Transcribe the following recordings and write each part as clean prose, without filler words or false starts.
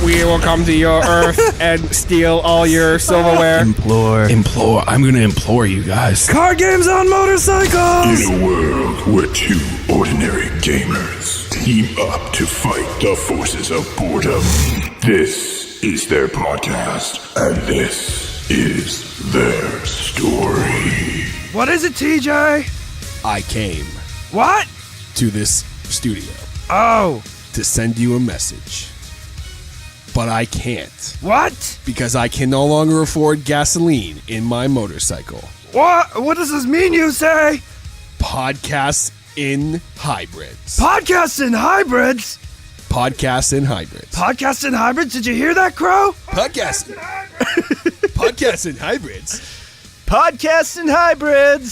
We will come to your earth and steal all your silverware. Implore. I'm gonna implore you guys. Card games on motorcycles! In a world where two ordinary gamers team up to fight the forces of boredom, this is their podcast, and this is their story. What is it, TJ? I came What? to this studio Oh. to send you a message. But I can't. What? Because I can no longer afford gasoline in my motorcycle. What? What does this mean, you say? Podcasts in hybrids. Podcasts and hybrids? Podcasts in hybrids. Podcasts and hybrids? Did you hear that, Crow? Podcasts in hybrids. Podcasts and hybrids.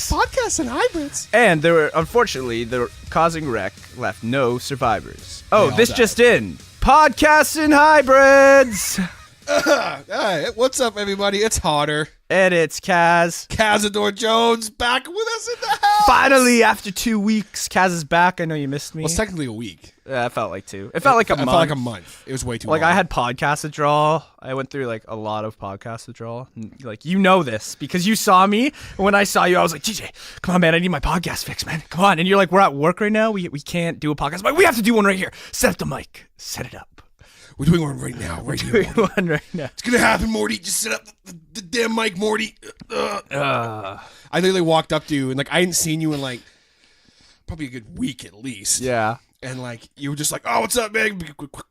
Podcasts and hybrids. And unfortunately, the causing wreck left no survivors. Oh, all this died. just in. Podcasts and hybrids. Hey, what's up, everybody? It's Hodder. And it's Kaz. Cazador Jones back with us in the house. Finally, after 2 weeks, Kaz is back. I know you missed me. Well, it's technically a week. It felt like 2. It felt like a month. It felt like a month. It was way too long. I had podcast withdrawal. I went through like a lot of podcast withdrawal. Like, you know this because you saw me. And when I saw you, I was like, TJ, come on, man. I need my podcast fixed, man. Come on. And you're like, we're at work right now. We can't do a podcast. But we have to do one right here. Set up the mic. Set it up. We're doing one right now. Right here. Doing one right now. It's gonna happen, Morty. Just set up the damn mic, Morty. I literally walked up to you and like I hadn't seen you in like probably a good week at least. Yeah. And like you were just like, oh, what's up, man?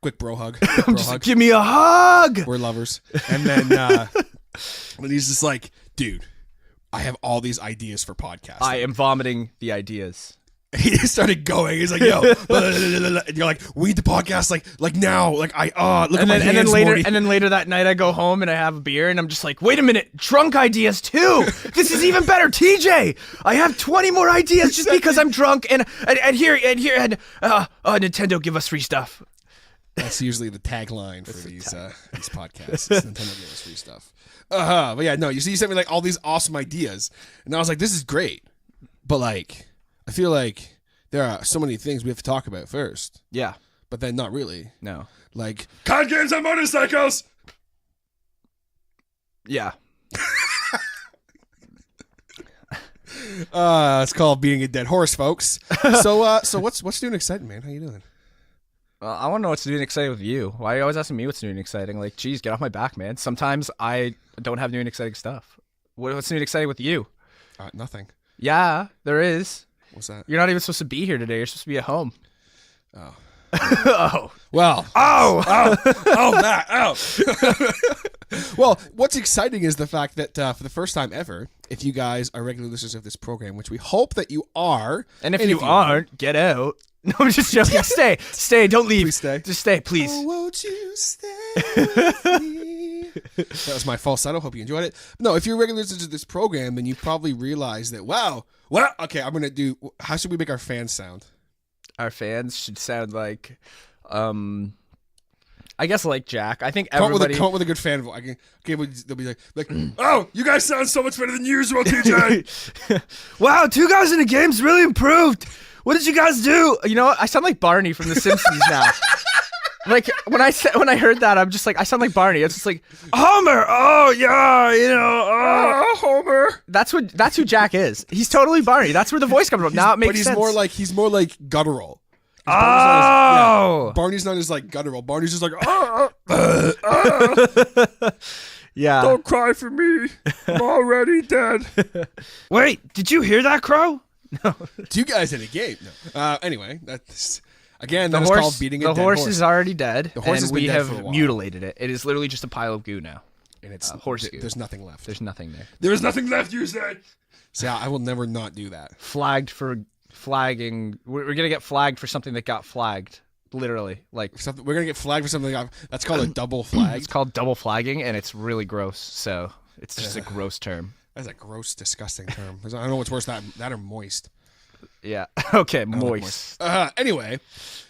Quick bro hug. Quick bro hug. Give me a hug. We're lovers. And then and he's just like, dude, I have all these ideas for podcasts. I am vomiting the ideas. He just started going. He's like, yo, and you're like, we need the podcast like now. Like look at my hands, Morty. And then later that night I go home and I have a beer and I'm just like, wait a minute, drunk ideas too. This is even better, TJ. I have 20 more ideas just because I'm drunk and here Nintendo, give us free stuff. That's usually the tagline for these podcasts. Nintendo give us free stuff. But yeah, no. You see, you sent me like all these awesome ideas, and I was like, this is great. But like, I feel like there are so many things we have to talk about first. Yeah. But then not really. No. Like, card games on motorcycles! Yeah. It's called beating a dead horse, folks. So what's new and exciting, man? How you doing? I want to know what's new and exciting with you. Why are you always asking me what's new and exciting? Like, geez, get off my back, man. Sometimes I don't have new and exciting stuff. What's new and exciting with you? Nothing. Yeah, there is. What's that? You're not even supposed to be here today. You're supposed to be at home. Oh. Oh. Well. Well, what's exciting is the fact that for the first time ever, if you guys are regular listeners of this program, which we hope that you are. And if you aren't, get out. No, I'm just joking. Stay. Don't leave. Please stay. Just stay, please. Oh, won't you stay with me? That was my falsetto. Hope you enjoyed it. No, if you're regular listeners of this program, then you probably realize that, wow. Well, okay, I'm going to do, how should we make our fans sound? Our fans should sound like, I guess like Jack. I think Come everybody... up with a good fan voice. They'll be like, oh, you guys sound so much better than usual, TJ. Wow, 2 guys in the game's really improved. What did you guys do? You know what? I sound like Barney from The Simpsons now. Like, when I heard that, I'm just like, I sound like Barney. It's just like, Homer. Oh, yeah, Homer. That's who Jack is. He's totally Barney. That's where the voice comes from. Now it makes sense. But he's more like guttural. Barney's not as like guttural. Barney's just like, yeah. Don't cry for me. I'm already dead. Wait, did you hear that, Crow? No. 2 guys in a game. No. Anyway, that's again that is called beating a dead horse. The horse is already dead. The horse has been we dead for a have while. mutilated it. It is literally just a pile of goo now. And it's horse goo. There's nothing left. There's nothing there. There is nothing left, you said. So yeah, I will never not do that. Flagged for flagging. We're gonna get flagged for something that got flagged. Literally, like we're gonna get flagged for something that's called a double flag. It's called double flagging, and it's really gross. So it's just a gross term. That's a gross, disgusting term. I don't know what's worse, that or moist. Yeah. Okay. Moist. Anyway,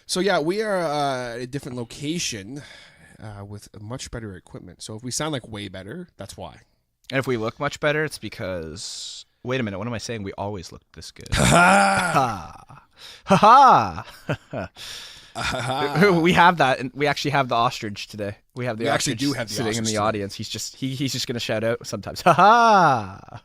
so yeah, we are at a different location with much better equipment. So if we sound like way better, that's why. And if we look much better, it's because. Wait a minute. What am I saying? We always looked this good. Ha ha. We have that, and we actually have the ostrich today. We have the We actually ostrich do have the sitting in ostrich the today. audience. He's just gonna shout out sometimes. Ha ha!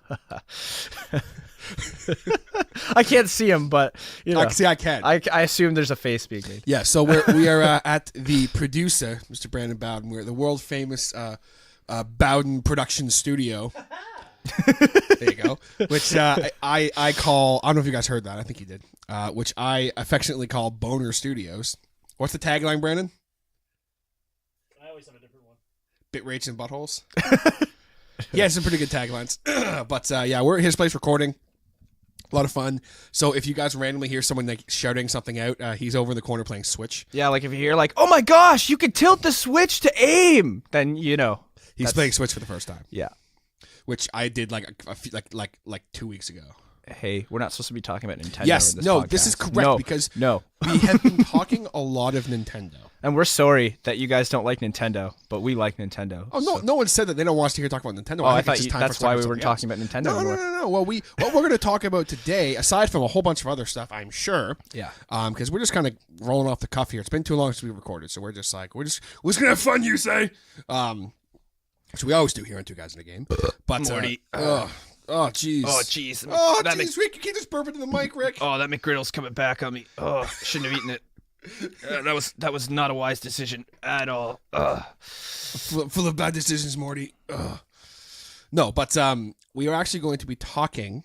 I can't see him, but you know, I can. I assume there's a face being made. Yeah, so we are at the producer, Mr. Brandon Bowden. We're at the world famous Bowden Production Studio. There you go. Which I call. I don't know if you guys heard that. I think you did. Which I affectionately call Boner Studios. What's the tagline, Brandon? I always have a different one. Bit rates and buttholes. Yeah, some pretty good taglines. But yeah, we're at his place recording. A lot of fun. So if you guys randomly hear someone like shouting something out, he's over in the corner playing Switch. Yeah, like if you hear like, "Oh my gosh, you can tilt the switch to aim," then you know He's playing Switch for the first time, Yeah. which I did like 2 weeks ago. Hey, we're not supposed to be talking about Nintendo. Yes, in this no, podcast. this is correct No, because no, we have been talking a lot of Nintendo. and we're sorry that you guys don't like Nintendo, but we like Nintendo. Oh no, so. no one said that they don't want us to hear talk about Nintendo. Oh, I think thought it's just you, time for that's us to why talk we weren't something talking else. about Nintendo anymore. No. Well, what we're going to talk about today, aside from a whole bunch of other stuff, I'm sure. Yeah. Because we're just kind of rolling off the cuff here. It's been too long since we recorded, so we're just like we're just gonna have fun. You say, which we always do here on Two Guys in a Game. But Morty. oh jeez. Oh jeez. Oh That jeez, Rick, you can't just burp into the mic, Rick. Oh, that McGriddle's coming back on me. Oh, shouldn't have eaten it. That was not a wise decision at all. Full of bad decisions, Morty. Ugh. No, but we are actually going to be talking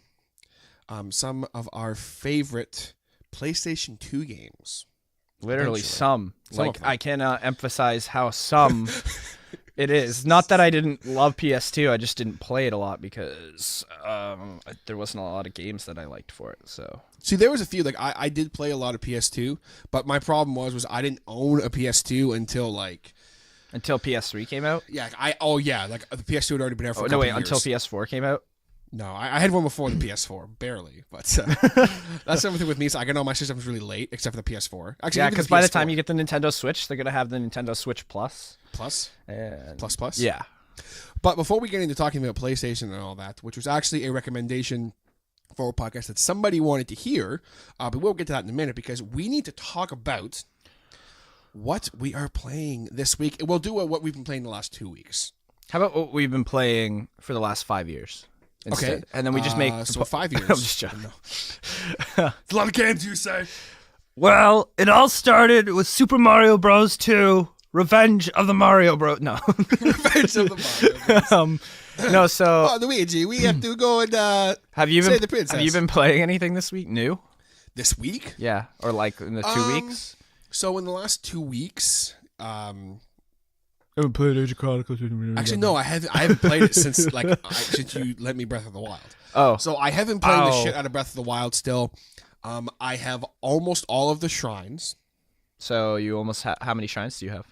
some of our favorite PlayStation 2 games. Literally Eventually. some. Some Like of them. I cannot emphasize how some it is. Not that I didn't love PS2, I just didn't play it a lot because there wasn't a lot of games that I liked for it. So See, there was a few, like, I did play a lot of PS2, but my problem was I didn't own a PS2 until, like... until PS3 came out. Yeah, like, the PS2 had already been there for a Oh couple no, wait, years. until PS4 came out. No, I had one before the PS4, barely, but that's something with me, so I get all my systems really late, except for the PS4. Actually, Yeah, even because the by the PS4 time you get the Nintendo Switch, they're gonna have the Nintendo Switch Plus. Plus? And Plus? yeah, But before we get into talking about PlayStation and all that, which was actually a recommendation for a podcast that somebody wanted to hear, but we'll get to that in a minute because we need to talk about what we are playing this week. We'll do what we've been playing the last 2 weeks. how about what we've been playing for the last 5 years? Instead? Okay. And then we just make So 5 years. I'm just joking. It's a lot of games, you say. Well, it all started with Super Mario Bros. 2, Revenge of the Mario Bros. No. Revenge of the Mario Bros. No, so Oh, Luigi, we have to go and have you say been the princess. have you been playing anything this week new? this week. Yeah, or like in the 2 weeks? So in the last 2 weeks, I haven't played Age of Chronicles. actually no, I haven't played it since since you lent me Breath of the Wild. Oh, So I haven't played the Oh. shit out of Breath of the Wild still. I have almost all of the shrines. so you almost how many shrines do you have?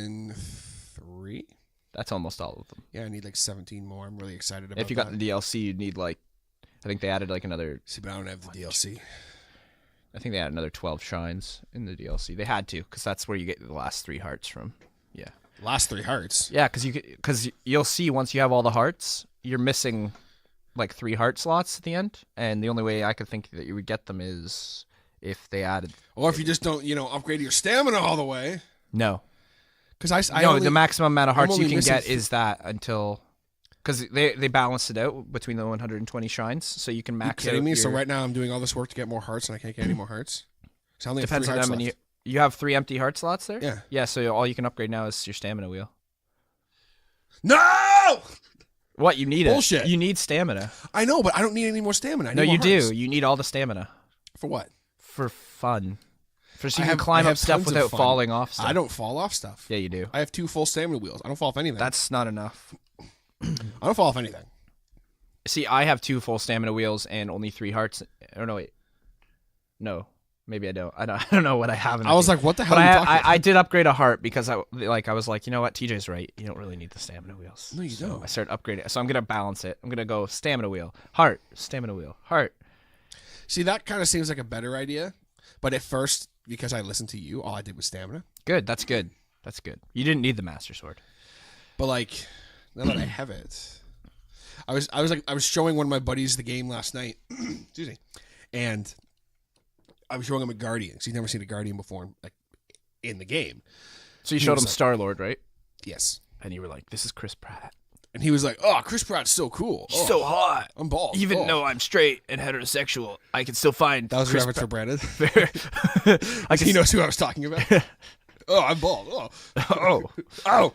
103. That's almost all of them. Yeah, I need like 17 more. I'm really excited about If you got that. the DLC, you'd need like, I think they added like another. See, but I don't have the DLC. I think they added another 12 shrines in the DLC. They had to, because that's where you get the last 3 hearts from. Yeah. Last 3 hearts. Yeah, because you'll see once you have all the hearts, you're missing like 3 heart slots at the end, and the only way I could think that you would get them is if they added. Or if you just don't, upgrade your stamina all the way. No, Because I no, only, the maximum amount of I'm hearts you only can missing get is that until. Because they balanced it out between the 120 shrines, so you can you max kidding out me? your- So right now I'm doing all this work to get more hearts, and I can't get any more hearts. So I only have Depends 3 on hearts how many. left. You have 3 empty heart slots there? Yeah. Yeah, so all you can upgrade now is your stamina wheel. No! What, you need Bullshit. it? You need stamina. I know, but I don't need any more stamina. I No, need you more do. hearts. You need all the stamina. For what? For fun. For so I you have- can climb I up have stuff tons of without fun. falling off stuff. I don't fall off stuff. Yeah, you do. I have 2 full stamina wheels. I don't fall off anything. That's not enough. I don't fall off anything. See, I have 2 full stamina wheels and only 3 hearts. Oh, no, wait. No. Maybe I don't. I don't know what I have. In I was the like, what the hell but are you talking I did upgrade a heart because I was like, you know what? TJ's right. You don't really need the stamina wheels. No, you So don't. I started upgrading. So I'm going to balance it. I'm going to go stamina wheel, heart, stamina wheel, heart. See, that kind of seems like a better idea. But at first, because I listened to you, all I did was stamina. Good. That's good. That's good. You didn't need the Master Sword. But like, now that I have it, I was showing one of my buddies the game last night. Excuse me, and I was showing him a Guardian because he'd never seen a Guardian before, like in the game. So you showed him Star-Lord, right? Yes. And you were like, "This is Chris Pratt." And he was like, "Oh, Chris Pratt's so cool. He's so hot. I'm bald. Even though I'm straight and heterosexual, I can still find that was a Chris reference for Brandon. He He knows who I was talking about. Oh, I'm bald. Oh,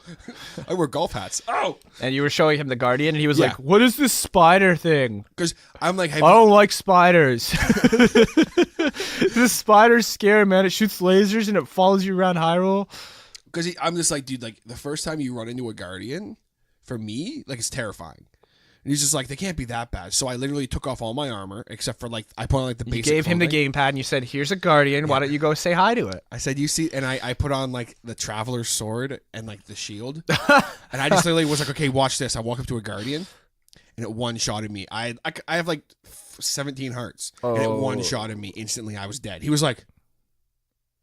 I wear golf hats. Oh, And you were showing him the Guardian, and he was Yeah. like, "What is this spider thing? because I'm like, hey, I don't like spiders. This spider's scary, man. It shoots lasers and it follows you around Hyrule." because I'm just like, dude, like the first time you run into a Guardian, for me, like it's terrifying. And he's just like, they can't be that bad. So I literally took off all my armor except for like I put on like the You basic. gave him the clothing. gamepad, and you said, "Here's a Guardian. Why don't you go say hi to it?" I said, you see, and I put on like the Traveler's Sword and like the shield, and I just literally was like, okay, watch this. I walk up to a Guardian, and it one-shotted me. I have like 17 hearts, and it one-shotted me instantly. I was dead. He was like,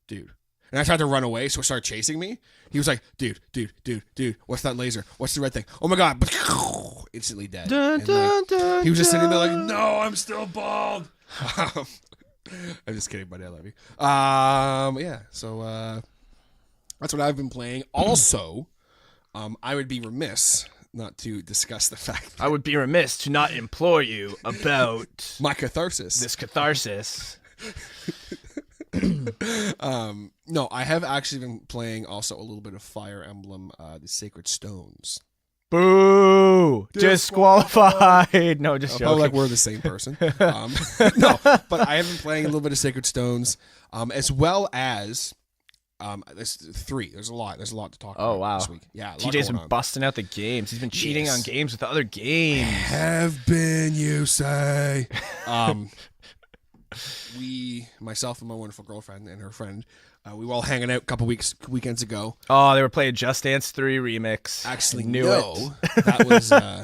dude. And I tried to run away, so it started chasing me. He was like, dude, what's that laser? What's the red thing? Oh my god. Instantly dead. And, like, he was just sitting there like, no, I'm still bald. I'm just kidding, buddy. I love you. Yeah, so that's what I've been playing. Also, I would be remiss not to discuss the fact that I would be remiss to not implore you about my catharsis. this catharsis. No, I have actually been playing also a little bit of Fire Emblem, the Sacred Stones. Boo! Disqualified. No, just Probably joking. like we're the same person. No, but I have been playing a little bit of Sacred Stones, as well as there's 3. There's a lot. There's a lot to talk about. Oh, wow. This week. Yeah, a lot TJ's going been on. busting out the games. He's been cheating Yes. on games with other games. Have been, you say? Myself and my wonderful girlfriend and her friend, we were all hanging out a couple weekends ago. Oh, they were playing Just Dance 3 remix. Actually, I knew no, it.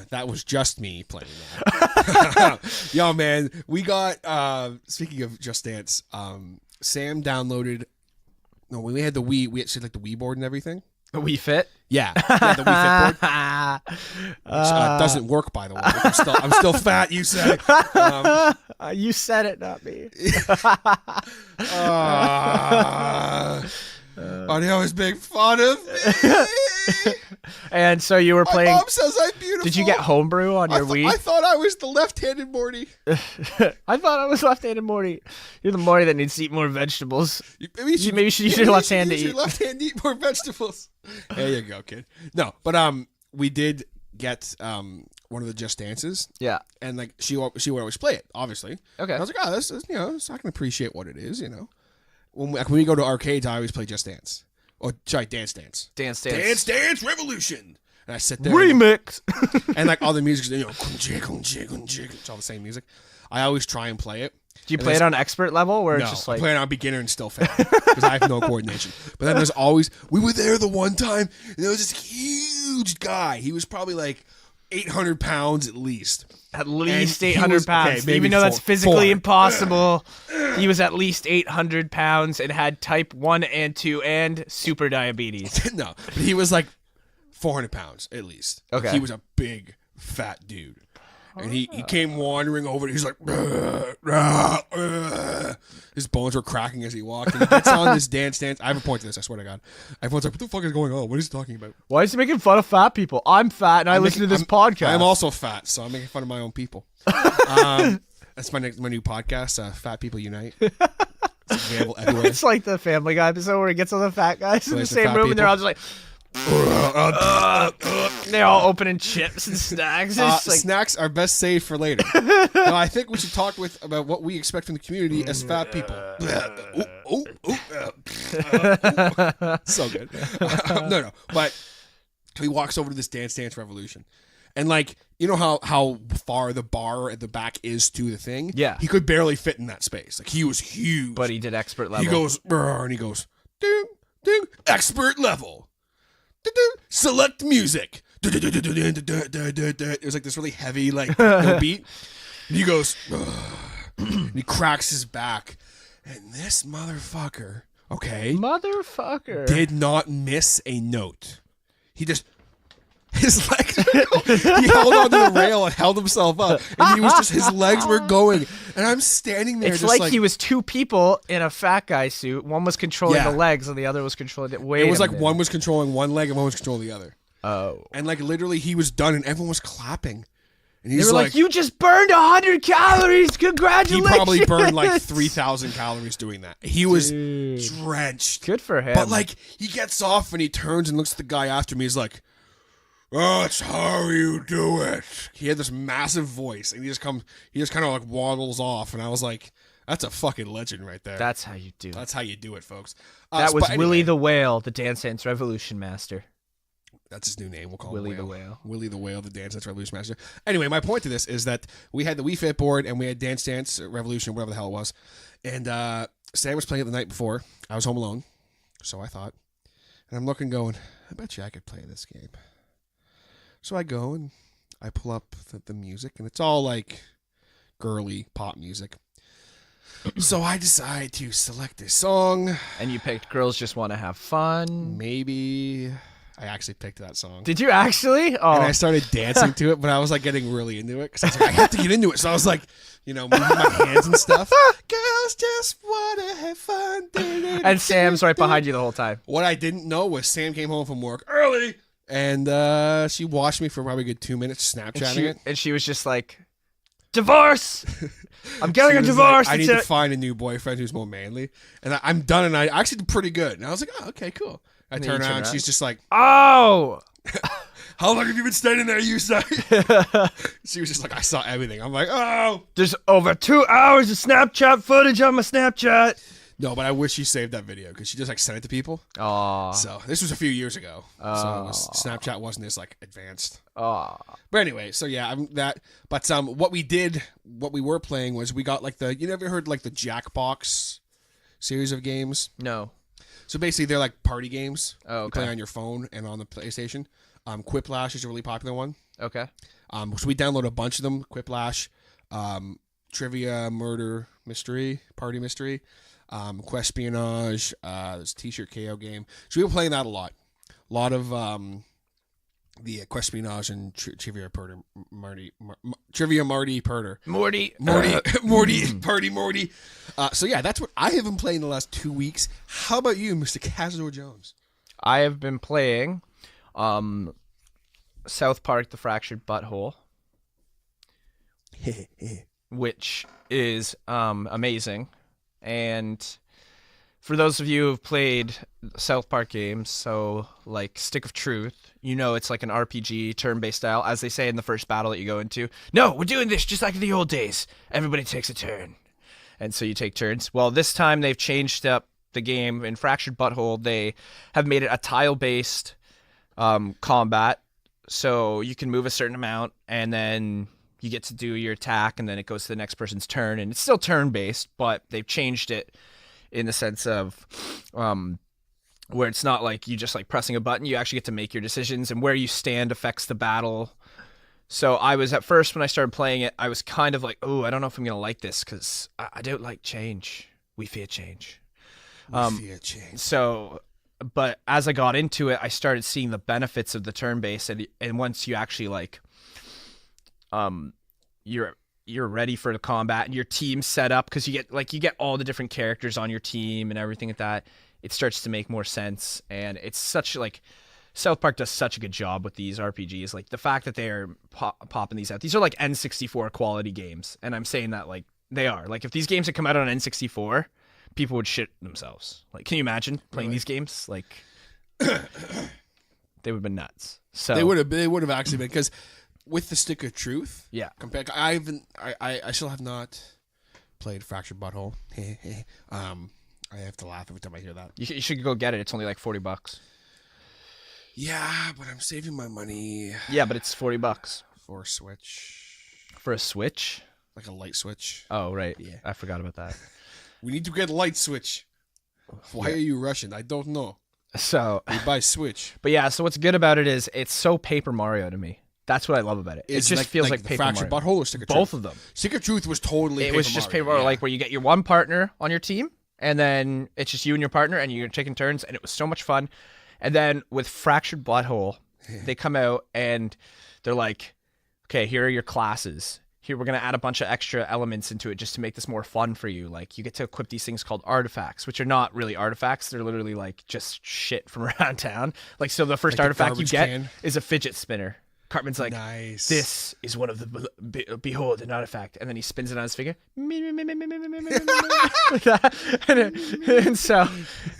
that was just me playing that. Yo, man, we got. Speaking of Just Dance, Sam downloaded. No, when we had the Wii, we had like the Wii board and everything. The Wii Fit. Yeah, the Wii Fit board. Which, doesn't work, by the way. I'm still fat. You say. You said it, not me. Oh, they always make fun of me. And so you were My playing. mom says I'm beautiful. Did you get homebrew on your Wii? I thought I was the left-handed Morty. I thought I was left-handed Morty. You're the Morty that needs to eat more vegetables. Maybe you should use your left hand to use your eat. left hand to eat more vegetables. There you go, kid. No, but we did get one of the Just Dances. Yeah. And like she would always play it, obviously. Okay. And I was like, oh, this is, so I can appreciate what it is, When we go to arcades, I always play Just Dance. Or sorry, Dance Dance. Dance. Dance Revolution. And I sit there. Remix. And like all the music's, it's all the same music. I always try and play it. Do you play it on expert level where No, it's just I like play it on beginner and still fail because I have no coordination. But then there's always, we were there the one time and there was this huge guy. He was probably like 800 pounds at least. at least And he 800 was- pounds? okay, maybe Even though that's 400. physically impossible, he was at least 800 pounds and had type 1 and 2 and super diabetes. No, but he was like 400 pounds at least. Okay. He was a big, fat dude. And he came wandering over. He's like, his bones were cracking as he walked. And he gets on this dance. I have a point to this, I swear to God. Everyone's like, what the fuck is going on? What is he talking about? Why is he making fun of fat people? I'm fat and I listen to this podcast. I'm also fat, so I'm making fun of my own people. That's my new podcast, Fat People Unite. It's available everywhere. It's like the Family Guy episode where he gets all the fat guys in the Plays the same fat room and they're people. all just like, they're all opening chips and snacks. It's like, Snacks are best saved for later. No, I think we should talk about what we expect from the community as fat people. So good. No. But he walks over to this Dance Revolution. And like, you know how far the bar at the back is to the thing? Yeah. He could barely fit in that space. Like, he was huge. but he did expert level. He goes, "Brr," and he goes, ding, ding, expert level. Ding, ding, select music. It was like this really heavy, like, beat. And he goes, and he cracks his back. And this motherfucker, okay, Motherfucker. did not miss a note. He just his legs were going. He held onto the rail and held himself up, and he was just his legs were going, and I'm standing there. It's just like he was two people in a fat guy suit. One was controlling Yeah. the legs, and the other was controlling it. It was like one was controlling one leg and one was controlling the other. Oh. And like literally, he was done, and everyone was clapping. And They he's were like, "You just burned 100 calories. he Congratulations!" probably burned like 3,000 calories doing that. He was drenched. Good for him. But like he gets off and he turns and looks at the guy after me. He's like, "Oh, that's how you do it." He had this massive voice, and he just kind of like waddles off. And I was like, "That's a fucking legend right there. That's how you do it. That's how you do it, folks." That was but anyway, Willie the Whale, the Dance Dance Revolution Master. That's his new name. We'll call Willie him the Whale. Willie the Whale, the Dance Dance Revolution Master. Anyway, my point to this is that we had the Wii Fit board and we had Dance Dance Revolution, whatever the hell it was. And Sam was playing it the night before. I was home alone, so I thought. And I'm looking going, I bet you I could play this game. So I go and I pull up the music, and it's all like girly pop music. So I decide to select a song. And you picked Girls Just Want to Have Fun. Maybe I actually picked that song. Did you actually? Oh. And I started dancing to it, but I was like getting really into it because I was like, I have to get into it. So I was like, moving my hands and stuff. Girls just wanna have fun. And Sam's right behind you the whole time. What I didn't know was Sam came home from work early, and she watched me for probably a good 2 minutes Snapchatting it. And she was just like, "Divorce! I'm getting She a was divorce." like, I need to find a new boyfriend who's more manly. And I'm done, and I actually did pretty good. And I was like, oh, okay, cool. I turn around, and she's just like, "Oh, how long have you been standing there, you say?" She was just like, I saw everything. I'm like, oh. There's over 2 hours of Snapchat footage on my Snapchat. No, but I wish she saved that video because she just like sent it to people. Aw. So this was a few years ago. So Snapchat wasn't this like advanced. Aw. But anyway, so yeah, that. But what we were playing was we got like you never heard like the Jackbox series of games? No. So basically, they're like party games. Oh, You play okay. on your phone and on the PlayStation. Quiplash is a really popular one. Okay. So we download a bunch of them. Quiplash, Trivia, Murder, Mystery, Party Mystery, Quespionage, this T-shirt KO game. So we were playing that a lot. A lot of the Quespionage and Trivia Purder, Trivia Marty Purder. Morty, Party Morty. So yeah, that's what I have been playing the last 2 weeks. How about you, Mr. Cazador Jones? I have been playing South Park: The Fractured Butthole, which is amazing. And for those of you who've played South Park games, so like Stick of Truth, it's like an RPG turn-based style, as they say in the first battle that you go into. No, we're doing this just like in the old days. Everybody takes a turn. And so you take turns. Well, this time they've changed up the game. In Fractured Butthole, they have made it a tile-based combat. So you can move a certain amount, and then you get to do your attack, and then it goes to the next person's turn. And it's still turn-based, but they've changed it in the sense of where it's not like you just like pressing a button. You actually get to make your decisions, and where you stand affects the battle. So I was at first when I started playing it, I was kind of like, oh, I don't know if I'm going to like this because I don't like change. We fear change. So, but as I got into it, I started seeing the benefits of the turn-based, and once you actually like, you're ready for the combat and your team's set up because you get all the different characters on your team and everything like that. It starts to make more sense, and it's such like South Park does such a good job with these RPGs. Like the fact that they're popping these out. These are like N64 quality games, and I'm saying that like they are. Like if these games had come out on N64, people would shit themselves. Like, can you imagine playing these games? Like, they would have been nuts. So They would have actually been because with the Stick of Truth. Yeah. Compared, I still have not played Fractured Butthole. I have to laugh every time I hear that. You should go get it. It's only like $40. Yeah, but I'm saving my money Yeah, but it's $40 for a Switch, for a Switch. like a light Switch. Oh right, Yeah. I forgot about that. We need to get a light Switch. Why are you rushing? I don't know. So, We buy Switch. but yeah. So what's good about it is it's so Paper Mario to me. That's what I love about it. It It's just feels like the Paper Fractured Mario. Butthole or Stick of Truth? Both of them. Stick of Truth was totally. It was just Paper Mario, like where you get your one partner on your team, and then it's just you and your partner, and you're taking turns, and it was so much fun. And then with Fractured Butthole, they come out and they're like, okay, here are your classes. Here, we're going to add a bunch of extra elements into it just to make this more fun for you. Like, you get to equip these things called artifacts, which are not really artifacts. They're literally, like, just shit from around town. Like, so the first Like artifact you get can? is a fidget spinner. Cartman's like, Nice. this is one of the, behold, an artifact. And then he spins it on his finger. Like that. And so,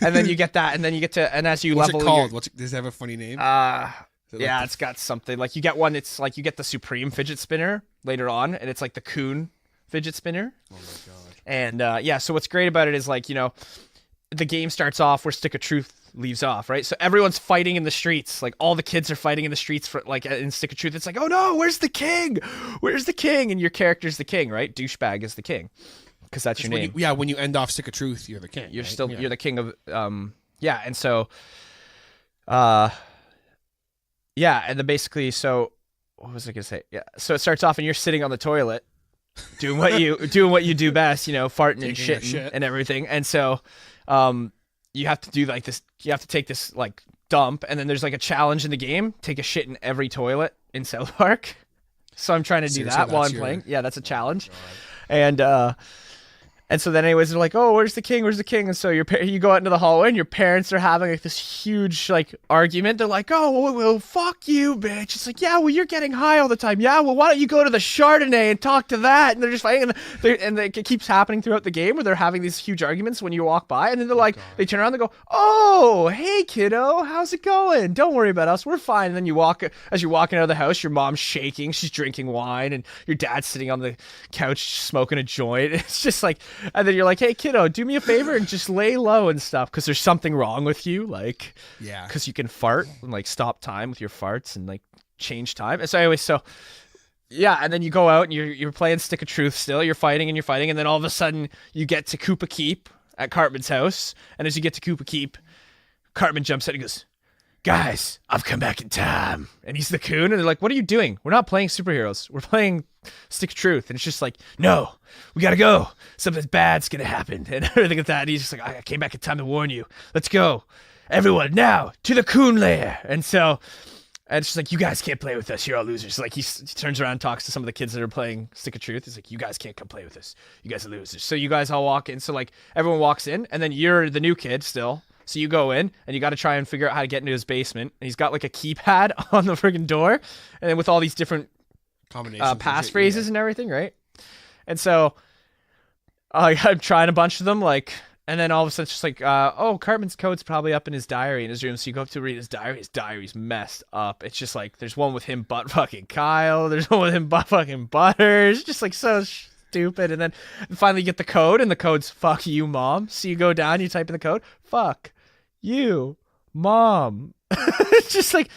and then you get that. And then you get to, and as you What's level it called? Does it have a funny name? yeah, it's got something. Like, you get one, it's like you get the Supreme fidget spinner later on, and it's like the Coon fidget spinner. Oh my god. And yeah, so what's great about it is, like, you know, the game starts off where Stick of Truth leaves off, right? So everyone's fighting in the streets. Like, all the kids are fighting in the streets for, like, in Stick of Truth. It's like, oh no, where's the king? Where's the king? And your character's the king, right? Douchebag is the king, because that's your name. When you end off Stick of Truth, you're the king. You're right? still, Yeah. you're the king of, yeah. And so, yeah, and then basically, so what was I gonna say? Yeah, so it starts off and you're sitting on the toilet, doing what you do best, you know, farting and Taking a shitting shit. and everything. And so, you have to do like this. You have to take this like dump, and then there's like a challenge in the game: take a shit in every toilet in South Park. So I'm trying to do Seriously, that while that's I'm your- playing. Yeah, that's a challenge. And so then anyways, they're like, oh, where's the king? Where's the king? And so you go out into the hallway and your parents are having like this huge like argument. They're like, oh, well, fuck you, bitch. It's like, yeah, well, you're getting high all the time. Yeah, well, why don't you go to the Chardonnay and talk to that? And they're just fighting. And it keeps happening throughout the game where they're having these huge arguments when you walk by. And then they're like, they turn around and go, oh, hey, kiddo, how's it going? Don't worry about us. We're fine. And then as you're walking out of the house, your mom's shaking. She's drinking wine. And your dad's sitting on the couch smoking a joint. It's just like, and then you're like, hey, kiddo, do me a favor and just lay low and stuff, because there's something wrong with you, like, Yeah. because you can fart and like stop time with your farts and like change time. And so anyway, so yeah, and then you go out and you're playing Stick of Truth still. You're fighting, and then all of a sudden you get to Koopa Keep at Cartman's house, and as you get to Koopa Keep, Cartman jumps out and he goes, guys, I've come back in time. And he's the coon, and they're like, what are you doing? We're not playing superheroes. We're playing Stick of Truth. And it's just like, no, we gotta go. Something bad's gonna happen. And everything like that. And he's just like, I came back in time to warn you. Let's go. Everyone, now, to the coon lair. And so, and it's just like, you guys can't play with us. You're all losers. Like, he turns around and talks to some of the kids that are playing Stick of Truth. He's like, you guys can't come play with us. You guys are losers. So you guys all walk in. So, like, everyone walks in, and then you're the new kid still. So you go in, and you got to try and figure out how to get into his basement. And he's got like a keypad on the friggin' door, and then with all these different Combinations. passphrases and everything, right? And so I'm trying a bunch of them, like, and then all of a sudden it's just like, oh, Cartman's code's probably up in his diary in his room. So you go up to read his diary. His diary's messed up. It's just like, there's one with him butt fucking Kyle. There's one with him butt fucking Butter. It's just like so stupid. And then finally you get the code, and the code's fuck you, mom. So you go down, you type in the code, fuck you, mom. It's just like,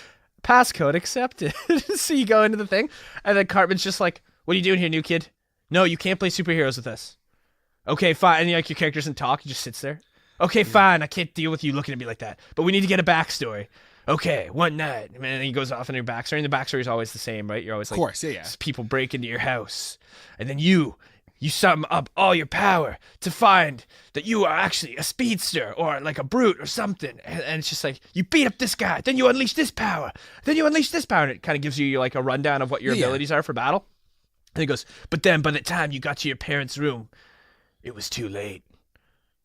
passcode accepted. So you go into the thing, and then Cartman's just like, what are you doing here, new kid? No, you can't play superheroes with us. Okay, fine. And like, your character doesn't talk, he just sits there. Okay, fine, I can't deal with you looking at me like that, but we need to get a backstory. Okay, one night. And then he goes off into your backstory, and the backstory is always the same, right? You're always like, Of course, yeah. people break into your house, and then you sum up all your power to find that you are actually a speedster or like a brute or something. And it's just like, you beat up this guy, then you unleash this power, then you unleash this power. And it kind of gives you like a rundown of what your abilities are for battle. And he goes, but then by the time you got to your parents' room, it was too late.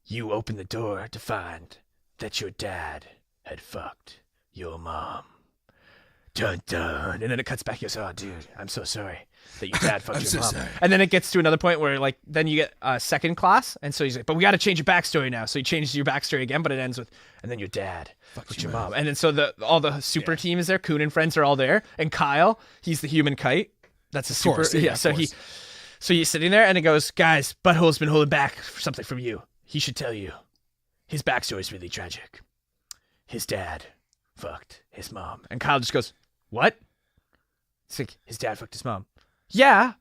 You opened the door to find that your dad had fucked your mom. Dun dun. And then it cuts back. He goes, oh, dude, I'm so sorry that your dad fucked your mom. sorry. And then it gets to another point where, like, then you get second class. And so he's like, but we got to change your backstory now. So he changes your backstory again, but it ends with, and then your dad fucked your mom. And then so all the super team is there. Coon and friends are all there. And Kyle, he's the human kite. That's a super. course, Yeah. So he's sitting there, and it goes, guys, Butthole's been holding back something from you. He should tell you. His backstory is really tragic. His dad fucked his mom. And Kyle just goes, what? It's like, his dad fucked his mom. Yeah,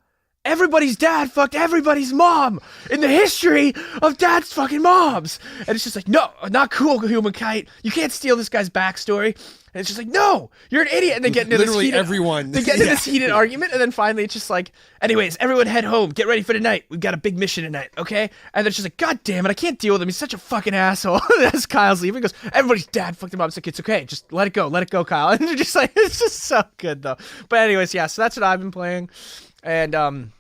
everybody's dad fucked everybody's mom in the history of dads fucking moms. And it's just like, no, not cool, Human Kite. You can't steal this guy's backstory. And it's just like, no, you're an idiot. And they get into Literally this heated, everyone. They get into this heated argument, and then finally it's just like, anyways, everyone head home. Get ready for tonight. We've got a big mission tonight, okay? And they're just like, God damn it, I can't deal with him. He's such a fucking asshole. As Kyle's leaving, he goes, everybody's dad fucked him up. It's like, it's okay. Just let it go, Kyle. And they're just like, it's just so good though. But anyways, yeah, so that's what I've been playing. And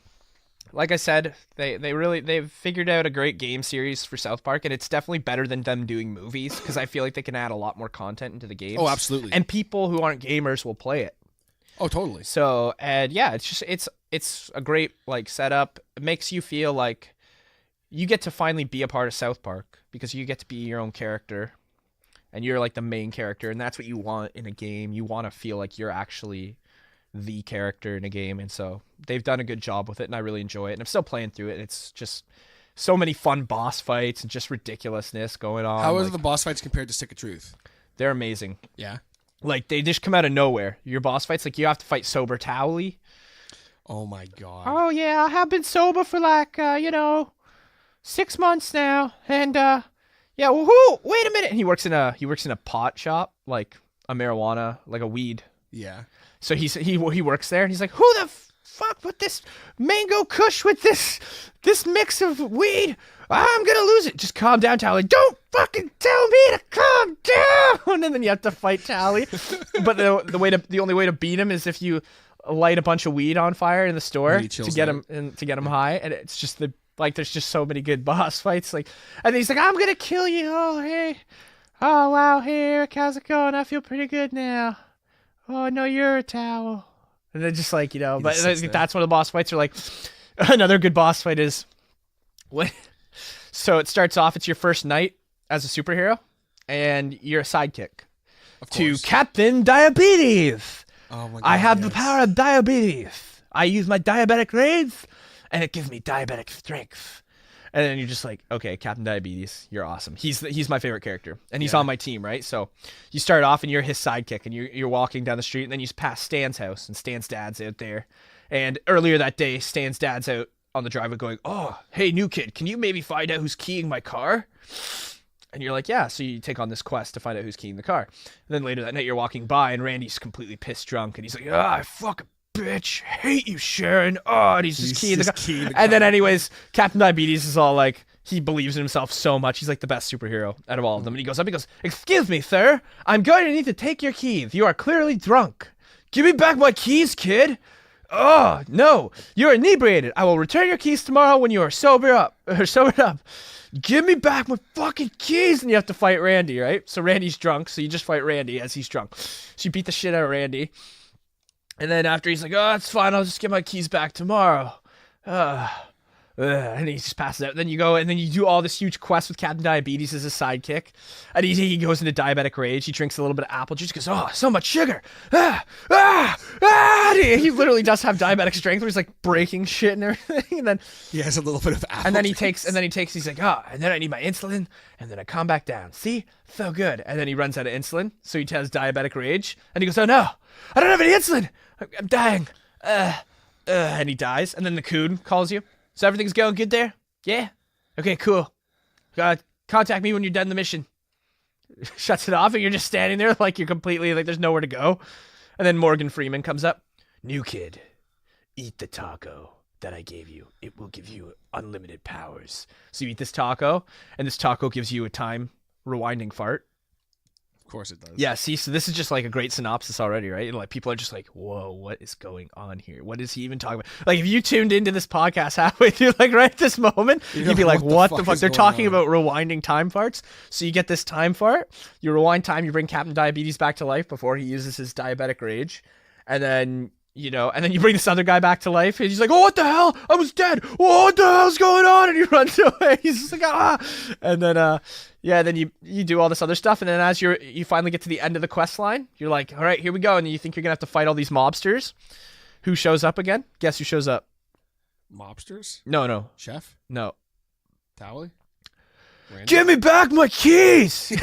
like I said, they've figured out a great game series for South Park, and it's definitely better than them doing movies because I feel like they can add a lot more content into the games. Oh, absolutely. And people who aren't gamers will play it. Oh, totally. So, and yeah, it's a great like setup. It makes you feel like you get to finally be a part of South Park because you get to be your own character, and you're like the main character, and that's what you want in a game. You want to feel like you're actually the character in a game, and so they've done a good job with it, and I really enjoy it, and I'm still playing through it, and it's just so many fun boss fights and just ridiculousness going on. How are the boss fights compared to Stick of Truth? They're amazing. Yeah. Like, they just come out of nowhere. Your boss fights, like, you have to fight sober Towley. Oh my god. Oh yeah, I have been sober for like 6 months now, and yeah, woohoo! Wait a minute. And he works in a pot shop, like a marijuana, like a weed. Yeah. So he works there, and he's like, who the fuck with this mango kush with this mix of weed? I'm gonna lose it. Just calm down, Tally. Don't fucking tell me to calm down. And then you have to fight Tally. But the only way to beat him is if you light a bunch of weed on fire in the store to get him high. And it's just there's just so many good boss fights. Like, and he's like, I'm gonna kill you. Oh hey, oh wow, hey Eric, how's it going? I feel pretty good now. Oh no, you're a towel. And then just like, but that's one of the boss fights are like. Another good boss fight is when. So it starts off, it's your first night as a superhero, and you're a sidekick to Captain Diabetes. Oh my god. I have the power of diabetes. I use my diabetic rage, and it gives me diabetic strength. And then you're just like, okay, Captain Diabetes, you're awesome. He's my favorite character, and he's on my team, right? So you start off, and you're his sidekick, and you're walking down the street, and then you pass Stan's house, and Stan's dad's out there. And earlier that day, Stan's dad's out on the driveway going, oh, hey, new kid, can you maybe find out who's keying my car? And you're like, yeah. So you take on this quest to find out who's keying the car. And then later that night, you're walking by, and Randy's completely pissed drunk, and he's like, I fucking bitch, hate you, Sharon. Oh, and he's just keying the car. And then anyways, Captain Diabetes is all like, he believes in himself so much. He's like the best superhero out of all of them. And he goes up, he goes, excuse me, sir. I'm going to need to take your keys. You are clearly drunk. Give me back my keys, kid. Oh, no, you're inebriated. I will return your keys tomorrow when you are sobered up. Give me back my fucking keys. And you have to fight Randy, right? So Randy's drunk, so you just fight Randy as he's drunk. So you beat the shit out of Randy. And then after he's like, oh, it's fine. I'll just get my keys back tomorrow. And he just passes out. Then you go and then you do all this huge quest with Captain Diabetes as a sidekick. And he goes into diabetic rage. He drinks a little bit of apple juice. He goes, oh, so much sugar. He literally does have diabetic strength where he's like breaking shit and everything. And then he has a little bit of apple and then juice. He's like, oh, and then I need my insulin. And then I calm back down. See? So good. And then he runs out of insulin. So he has diabetic rage. And he goes, oh no, I don't have any insulin. I'm dying. And he dies. And then the coon calls you. So everything's going good there? Yeah? Okay, cool. Contact me when you're done the mission. Shuts it off, and you're just standing there like you're completely, like there's nowhere to go. And then Morgan Freeman comes up. New kid, eat the taco that I gave you. It will give you unlimited powers. So you eat this taco, and this taco gives you a time rewinding fart. Of course it does. Yeah, see, so this is just like a great synopsis already, right? And like people are just like, whoa, what is going on here? What is he even talking about? Like if you tuned into this podcast halfway through, like right at this moment, you'd be like, what the fuck? They're talking about rewinding time farts. So you get this time fart, you rewind time, you bring Captain Diabetes back to life before he uses his diabetic rage. And then, and then you bring this other guy back to life, and he's like, oh, what the hell? I was dead. Oh, what the hell's going on? And he runs away. He's just like, ah. And then, then you do all this other stuff, and then as you finally get to the end of the quest line, you're like, all right, here we go, and you think you're gonna have to fight all these mobsters. Who shows up again? Guess who shows up? Mobsters? No. Chef? No. Towley? Give me back my keys! He's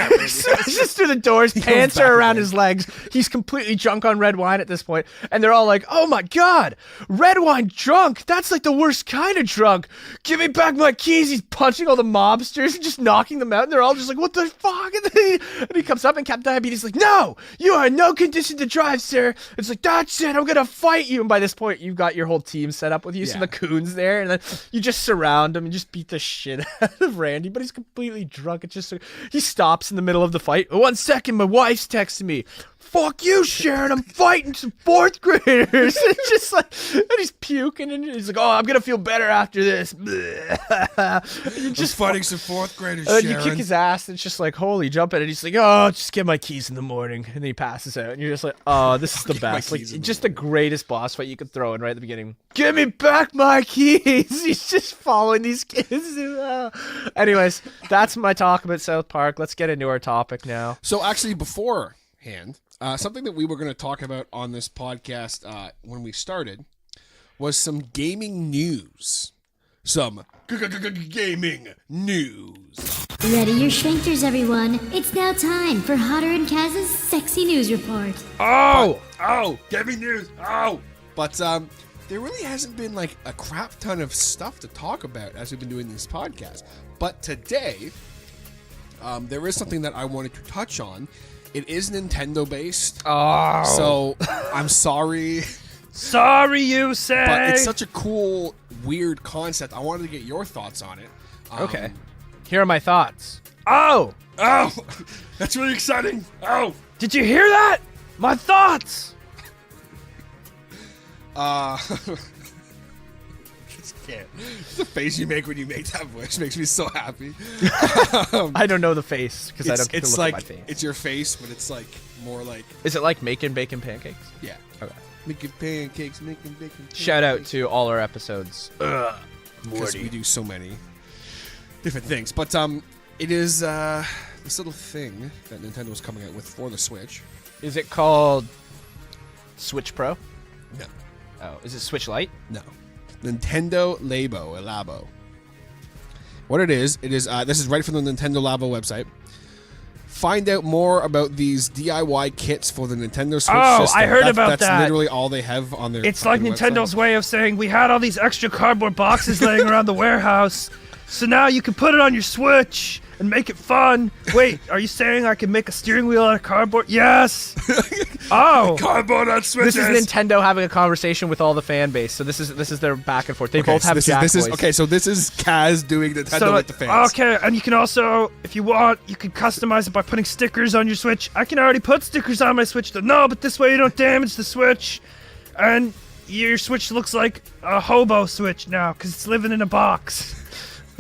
just through the doors, pants are around his legs. He's completely drunk on red wine at this point, and they're all like, "Oh my god, red wine drunk? That's like the worst kind of drunk. Give me back my keys!" He's punching all the mobsters and just knocking them out, and they're all just like, "What the fuck?" And he comes up, and Captain Diabetes is like, "No, you are in no condition to drive, sir." It's like, "That's it, I'm gonna fight you." And by this point, you've got your whole team set up with you, so the coons there, and then you just surround him and just beat the shit out of Randy, but he's completely drunk. It's just he stops in the middle of the fight. 1 second, my wife's texting me. Fuck you, Sharon. I'm fighting some 4th graders. It's just like, and he's puking, and he's like, "Oh, I'm gonna feel better after this." You're just fighting some 4th graders, Sharon. You kick his ass, and it's just like, holy, jump at it. He's like, "Oh, just get my keys in the morning," and then he passes out, and you're just like, "Oh, this is the best." Like, just the greatest boss fight you could throw in right at the beginning. Give me back my keys. He's just following these kids. Anyways, that's my talk about South Park. Let's get into our topic now. So actually, beforehand, something that we were going to talk about on this podcast when we started was some gaming news. Some gaming news. Ready your shrinkers, everyone. It's now time for Hodder and Kaz's sexy news report. Gaming news. But there really hasn't been like a crap ton of stuff to talk about as we've been doing this podcast. But today, there is something that I wanted to touch on. It is Nintendo based. So I'm sorry. Sorry, you say. But it's such a cool, weird concept. I wanted to get your thoughts on it. Okay. Here are my thoughts. Oh, That's really exciting. Oh. did you hear that? My thoughts. Just can't. The face you make when you make that voice makes me so happy. I don't know the face because I don't get to It's look like at my face. it's your face, but it's like more like Is it like making bacon pancakes? yeah. Okay. Making pancakes, making bacon. Pancakes. Shout out to all our episodes. Because we do so many different things. But it is this little thing that Nintendo is coming out with for the Switch. Is it called Switch Pro? No. Oh, is it Switch Lite? No. Nintendo Labo. What it is, this is right from the Nintendo Labo website. Find out more about these DIY kits for the Nintendo Switch Oh, system. I heard about that's that. Literally all they have on their It's like fucking Nintendo's website. way of saying we had all these extra cardboard boxes laying around the warehouse, so now you can put it on your Switch and make it fun. Wait, are you saying I can make a steering wheel out of cardboard? Yes. Oh, Cardboard on Switches. This is Nintendo having a conversation with all the fan base. So this is their back and forth. They both have Jack voice. Okay, so this is Kaz doing Nintendo with the fans. okay, and you can also, if you want, you can customize it by putting stickers on your Switch. I can already put stickers on my Switch. No, but this way you don't damage the Switch, and your Switch looks like a hobo Switch now because it's living in a box.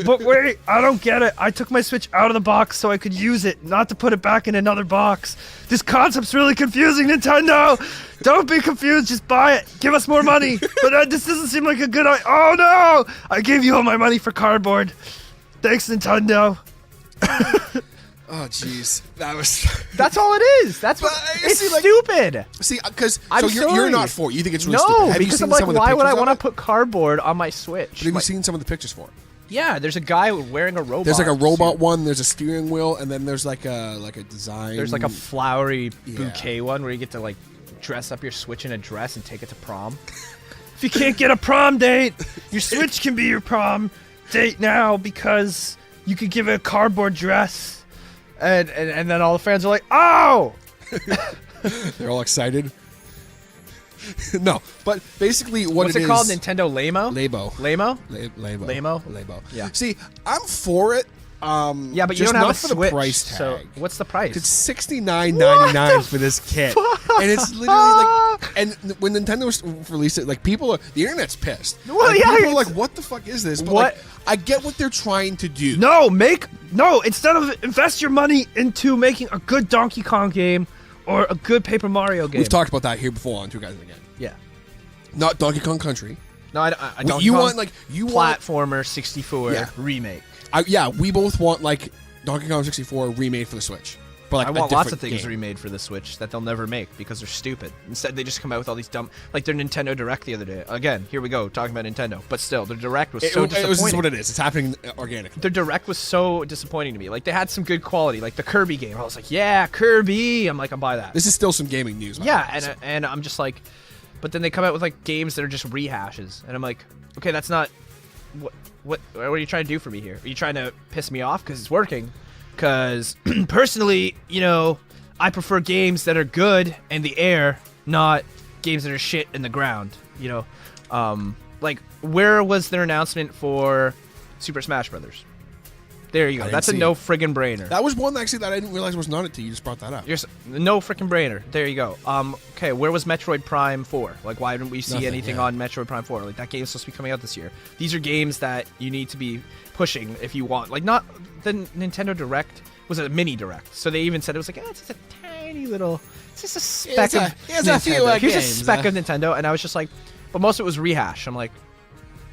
But wait, I don't get it. I took my Switch out of the box so I could use it, not to put it back in another box. This concept's really confusing, Nintendo. Don't be confused. Just buy it. Give us more money. But this doesn't seem like a good idea. Oh, no. I gave you all my money for cardboard. Thanks, Nintendo. Oh, jeez. That's all it is. That's what. But, It's see, like- stupid. See, because I'm you're sorry. not for it. You think it's really stupid. No, Have you because seen I'm like, some of the why would I pictures want to of it? put cardboard on my Switch? Have you seen some of the pictures for it? Yeah, there's a guy wearing a robot. There's like a robot suit. one. There's a steering wheel, and then there's like a design. There's like a flowery Yeah. bouquet one where you get to like dress up your Switch in a dress and take it to prom. If you can't get a prom date, your Switch can be your prom date now because you could give it a cardboard dress. And then all the fans are like, oh! They're all excited. No, but basically what What's it it called? is- Nintendo Lamo? Labo. Lamo? Labo. Lamo? Yeah. See, I'm for it. Yeah, but you just don't have not a for Switch. the price So tag. what's the price? It's $69.99 for this kit, and it's literally like. And when Nintendo released it, like the internet's pissed. Well, Like, yeah, people are it's- like, "What the fuck is this?" But What? like, I get what they're trying to do. No, instead of invest your money into making a good Donkey Kong game or a good Paper Mario game. We've talked about that here before on Two Guys Again. yeah. Not Donkey Kong Country. No, I don't. You want like you want. platformer 64 Yeah. remake. We both want like Donkey Kong 64 remade for the Switch. But like I a want lots of different things game. remade for the Switch that they'll never make because they're stupid. Instead, they just come out with all these dumb, like their Nintendo Direct the other day. Again, here we go talking about Nintendo, but still, their Direct was so disappointing. This is what it is. It's happening organically. Their Direct was so disappointing to me. Like they had some good quality, like the Kirby game. I was like, yeah, Kirby. I'm like, I'll buy that. This is still some gaming news. by Yeah, the way, and I'm just like, but then they come out with like games that are just rehashes, and I'm like, okay, that's not what are you trying to do for me here? Are you trying to piss me off because it's working? Because personally, you know, I prefer games that are good in the air, not games that are shit in the ground. You know, like where was their announcement for Super Smash Brothers? There you go. didn't That's a see no it. friggin' brainer. That was one actually that I didn't realize was not it till you just brought that up. No freaking brainer. There you go. Okay, where was Metroid Prime 4? Like, why didn't we see Nothing, anything yeah. on Metroid Prime 4? Like, that game's supposed to be coming out this year. These are games that you need to be pushing if you want. Like, not the Nintendo Direct was a mini Direct. So they even said it was like, it's just a tiny little, it's just a speck of here's a few, Nintendo. Here's a games, speck of Nintendo. And I was just like, but most of it was rehash. I'm like,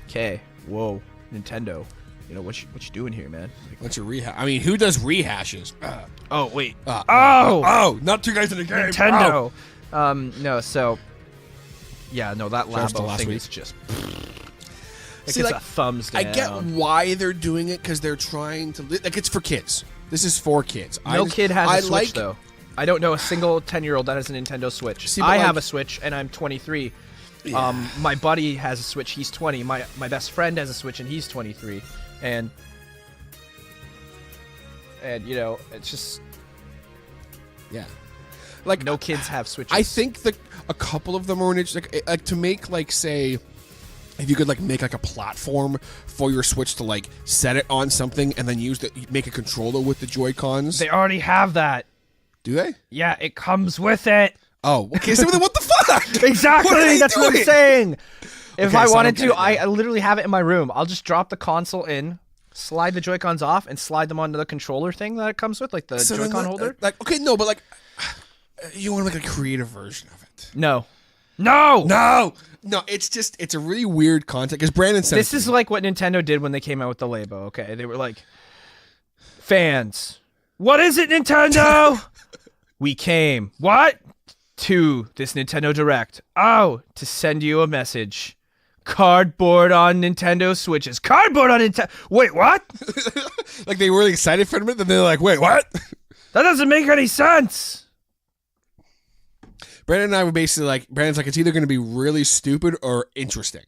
okay, whoa, Nintendo. You know, what you doing here, man? Like, What's your rehash? I mean, who does rehashes? oh, wait. Oh, not two guys in a game. Nintendo. Oh. No, so yeah, no, that Shouts to Labo last thing week. is just See, it's like, a thumbs down. I get why they're doing it because they're trying to like it's for kids. This is for kids. No kid has a Switch like, though. I don't know a single 10-year-old that has a Nintendo Switch. See, but I like- have a Switch and I'm 23. My buddy has a Switch. He's 20. My best friend has a Switch and he's 23. And you know, it's just Yeah, like no kids have Switches. I think that a couple of them are in it, like to make like say, if you could like make like a platform for your Switch to like set it on something and then make a controller with the Joy-Cons. They already have that. Do they? Yeah, it comes with it. Oh, okay. So then what the fuck? Exactly. What are they That's what I'm doing? saying. If Okay, I so wanted I'm to, getting it I literally have it in my room. I'll just drop the console in, slide the Joy-Cons off, and slide them onto the controller thing that it comes with, like the So then Joy-Con that- holder. Like okay, no, but like you want like a creative version of it. No. No, it's a really weird concept because Brandon said This is like what Nintendo did when they came out with the Labo, okay? They were like, fans, What is it, Nintendo? we came What? to this Nintendo Direct, to send you a message. Cardboard on Nintendo Switches. Cardboard on Nintendo. Wait, what? like they were really excited for a minute, then they're like, wait, what? That doesn't make any sense. Brandon and I were basically like, Brandon's like, it's either going to be really stupid or interesting.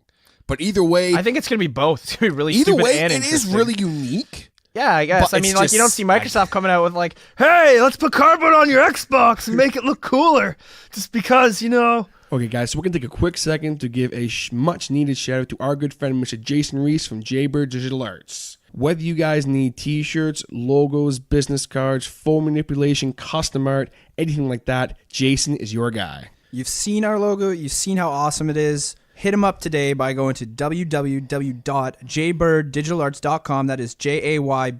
But either way, I think it's going to be both. It's going to be really either stupid way, and it is interesting. really unique. Yeah, I guess. But I mean, it's like, you don't just- see Microsoft coming out with, like, Hey, let's put cardboard on your Xbox and make it look cooler. Just because, you know. Okay, guys, so we're going to take a quick second to give a much-needed shout-out to our good friend, Mr. Jason Reese from Jaybird Digital Arts. Whether you guys need t-shirts, logos, business cards, phone manipulation, custom art, anything like that, Jason is your guy. You've seen our logo. You've seen how awesome it is. Hit him up today by going to www.jaybirddigitalarts.com. That is JAYBIRD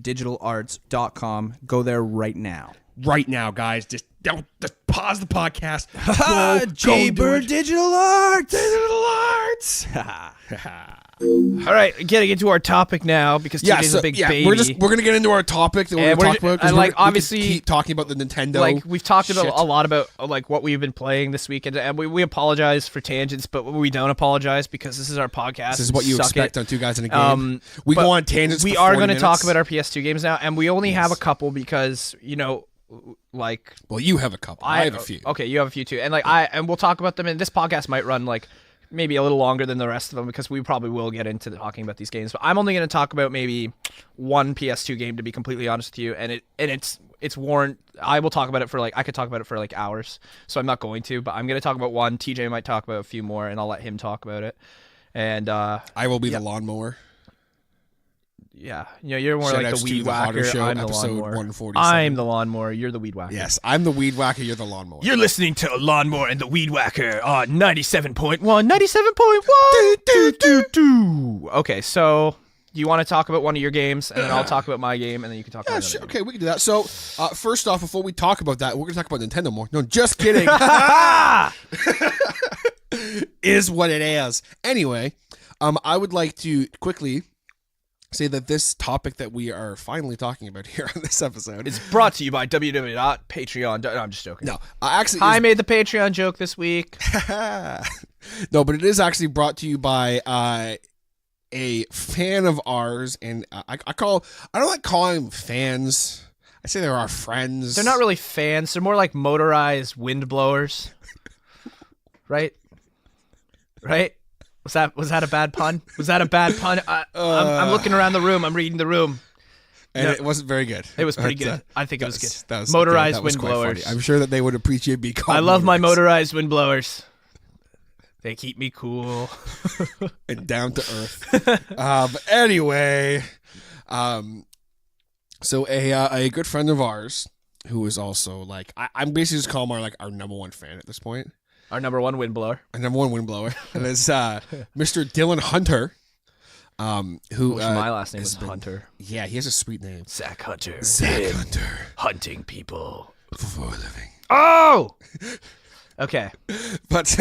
digitalarts.com. Go there right now. Right now, guys, just pause the podcast. Go do Jaybird it. Digital Arts. Digital Arts. all right, getting into our topic now, because TJ's a big baby. We're gonna get into our topic that we're And gonna we're talk about. 'cause and, we're- like, we could obviously- keep talking about the Nintendo. Like, we've talked about shit. a lot about like what we've been playing this weekend, and we apologize for tangents, but we don't apologize because this is our podcast. This is what you Suck expect it. on Two Guys in a Game. We but go on tangents. We for are 40 going to talk minutes. about our PS2 games now, and we only have a couple because, you know, like Well, you have a couple. I have a few. Okay, you have a few too, and like and we'll talk about them. And this podcast might run like maybe a little longer than the rest of them because we probably will get into talking about these games. But I'm only going to talk about maybe one PS2 game, to be completely honest with you, and it's warrant. I will talk about it for I could talk about it for like hours, so I'm not going to. But I'm going to talk about one. TJ might talk about a few more, and I'll let him talk about it. And I will be the lawnmower. yeah, you know, you're more like Shoutouts the to weed the Hodder whacker. Show, I'm the episode lawnmower. 147. I'm the lawnmower. You're the weed whacker. Yes, I'm the weed whacker. You're the lawnmower. You're listening to Lawnmower and the Weed Whacker on 97.1. 97.1. Okay, so you want to talk about one of your games, and then I'll talk about my game, and then you can talk Yeah, about sure. another Okay, we can do that. So, first off, before we talk about that, we're going to talk about Nintendo more. No, just kidding. Is what it is. Anyway, I would like to quickly say that this topic that we are finally talking about here on this episode It's brought to you by www.patreon. No, I'm just joking. no, actually, I made the Patreon joke this week. no, but it is actually brought to you by a fan of ours, and I don't like calling them fans. I say they're our friends. They're not really fans. They're more like motorized wind blowers. Right? Was that a bad pun? Was that a bad pun? I'm looking around the room. I'm reading the room. And No. it wasn't very good. It was pretty good. I think it was good. That was Motorized that was wind quite blowers. funny. I'm sure that they would appreciate being called. I love my motorized. motorized wind blowers. They keep me cool. And down to earth. But anyway, so a good friend of ours who is also like I'm basically just calling him our number one fan at this point. Our number one wind blower. Our number one windblower. And it's Mr. Dylan Hunter. Who My last name has is been- Hunter. Yeah, he has a sweet name. Zach Hunter. Zach Hunter. Hunting people. For a living. Oh! Okay. But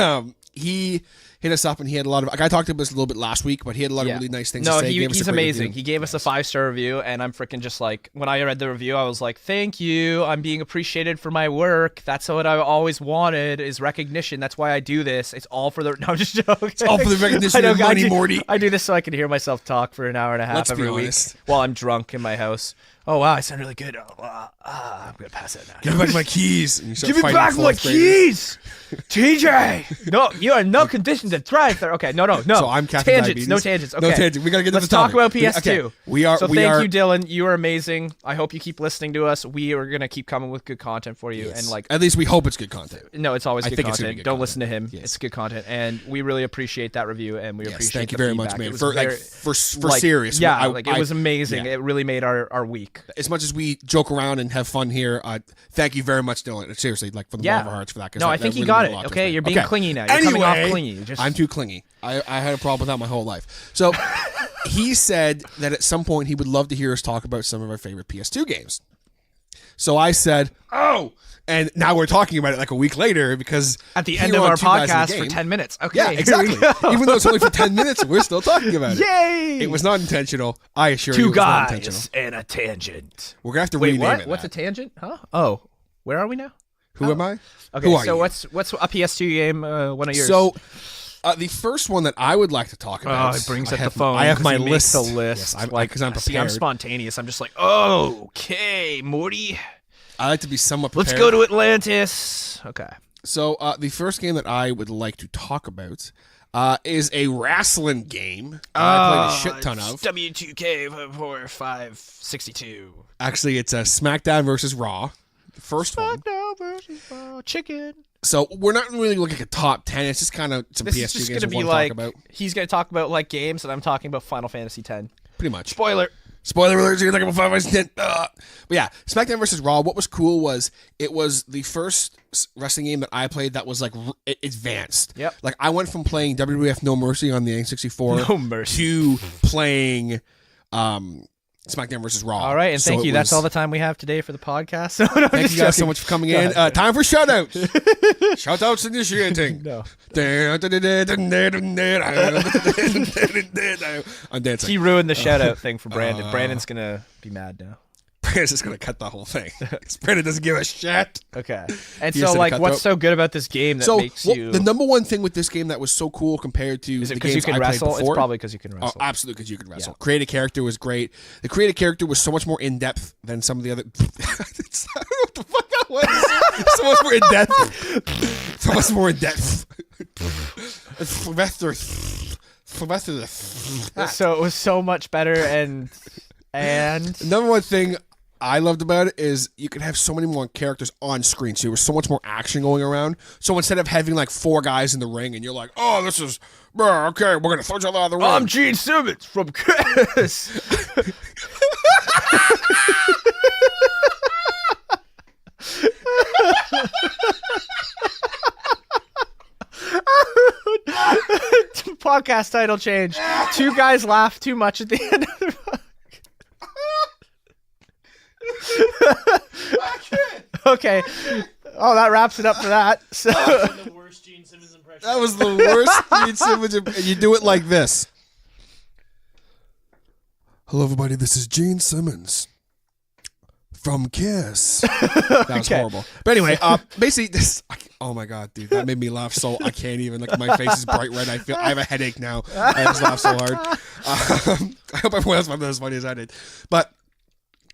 he hit us up and he had a lot of. I talked about this a little bit last week, but he had a lot of really nice things No, to say. Gave us he's a great amazing. review. He gave us a 5-star review, and I'm freaking just like, when I read the review, I was like, thank you. I'm being appreciated for my work. That's what I always wanted is recognition. That's why I do this. It's all for the. No, I'm just joking. It's all for the recognition and money, Morty. I do this so I can hear myself talk for an hour and a half Let's be every week honest. while I'm drunk in my house. Oh, wow, I sound really good. Oh, I'm going to pass it now. Give me back my keys. And you start Give me fighting back my fourth graders. keys, TJ. No, you are no condition to thrive there. Okay, no. So I'm Captain tangents. Diabetes. No tangents. Okay, No tangent. We gotta get to Let's the talk topic. about PS2. Okay. We are. So thank you, Dylan. You are amazing. I hope you keep listening to us. We are gonna keep coming with good content for you. Yes. And like, at least we hope it's good content. no, it's always I good think it's gonna content. be good Don't content. listen to him. Yes. It's good content, and we really appreciate that review. And we Yes, appreciate. thank you the very feedback. much, man. It was For very, for like, serious. Yeah, it was amazing. yeah. It really made our week. As much as we joke around and have fun here, thank you very much, Dylan. Seriously, like from the bottom of our hearts for that. 'cause No, that- I think that you really got meant a it. lot to us, Okay, man. you're being Okay. clingy now. You're coming off Anyway, clingy. Just I'm too clingy. I had a problem with that my whole life. So he said that at some point he would love to hear us talk about some of our favorite PS2 games. So I said, "Oh," and now we're talking about it like a week later because at the here end of on our 2 Guys in the podcast for Game- 10 minutes. Okay, Yeah, here we exactly. go. Even though it's only for 10 minutes, we're still talking about it. Yay! It was not intentional. I assure you, Two it was not intentional. guys and a tangent. We're gonna have to Wait, rename what? it. What's a that. tangent? Huh? Oh, where are we now? Who am I? Okay, Who are so you? what's a PS2 game? One of yours. So, the first one that I would like to talk about. it brings I up have, the phone. I have 'cause my he makes list. The list. Yes, like, because I'm see, I'm prepared. spontaneous. I'm just like, oh, okay, Morty. I like to be somewhat prepared. Let's go to Atlantis. Okay. So, the first game that I would like to talk about is a wrestling game that I played a shit ton of. W2K4562. Actually, it's a SmackDown versus Raw. The first one. SmackDown versus Raw. Chicken. So we're not really looking at top 10. It's just kind of some This PS2 is just games gonna we be want to like talk about. he's gonna talk about like games, and I'm talking about Final Fantasy X. Pretty much. Spoiler. Spoiler alert, you're talking about 5 versus 10. But yeah, SmackDown versus Raw, what was cool was it was the first wrestling game that I played that was like advanced. Yep. Like I went from playing WWF No Mercy on the N64 No Mercy. to playing SmackDown versus Raw. All right, and So thank it you. That's was- all the time we have today for the podcast. Thank you guys so much for coming in. Time for shoutouts. Shoutouts initiating. No. I'm dancing. He ruined the shout out thing for Brandon. Brandon's gonna be mad now. Brandon's just gonna cut the whole thing. Brandon doesn't give a shit. Okay. And He so, said like, cut what's throat. so good about this game that So makes you? the number one thing with this game that was so cool compared to Is it the because you games can I played wrestle? It's before, probably because you can Oh, wrestle. absolutely, because you could wrestle. Creative character was great. The creative character was so much more in depth than some of the other. I don't know what the fuck that was. So much more in depth. So much more in depth. So it was so much better, and The number one thing I loved about it is you could have so many more characters on screen, so there was so much more action going around. So instead of having like 4 guys in the ring and you're like, oh, this is okay, we're gonna throw each other out of the ring. I'm Gene Simmons from Kiss. Podcast title change. 2 guys laugh too much at the end of the podcast. Okay. Oh, that wraps it up for that. So The worst Gene Simmons impression. That was the worst Gene Simmons. And you do it like this. Hello, everybody. This is Gene Simmons from Kiss. That was horrible. But anyway, basically, this. Oh my god, dude, that made me laugh so I can't even. Like my face is bright red. I have a headache now. I just laughed so hard. I hope everyone else found that as funny as I did. But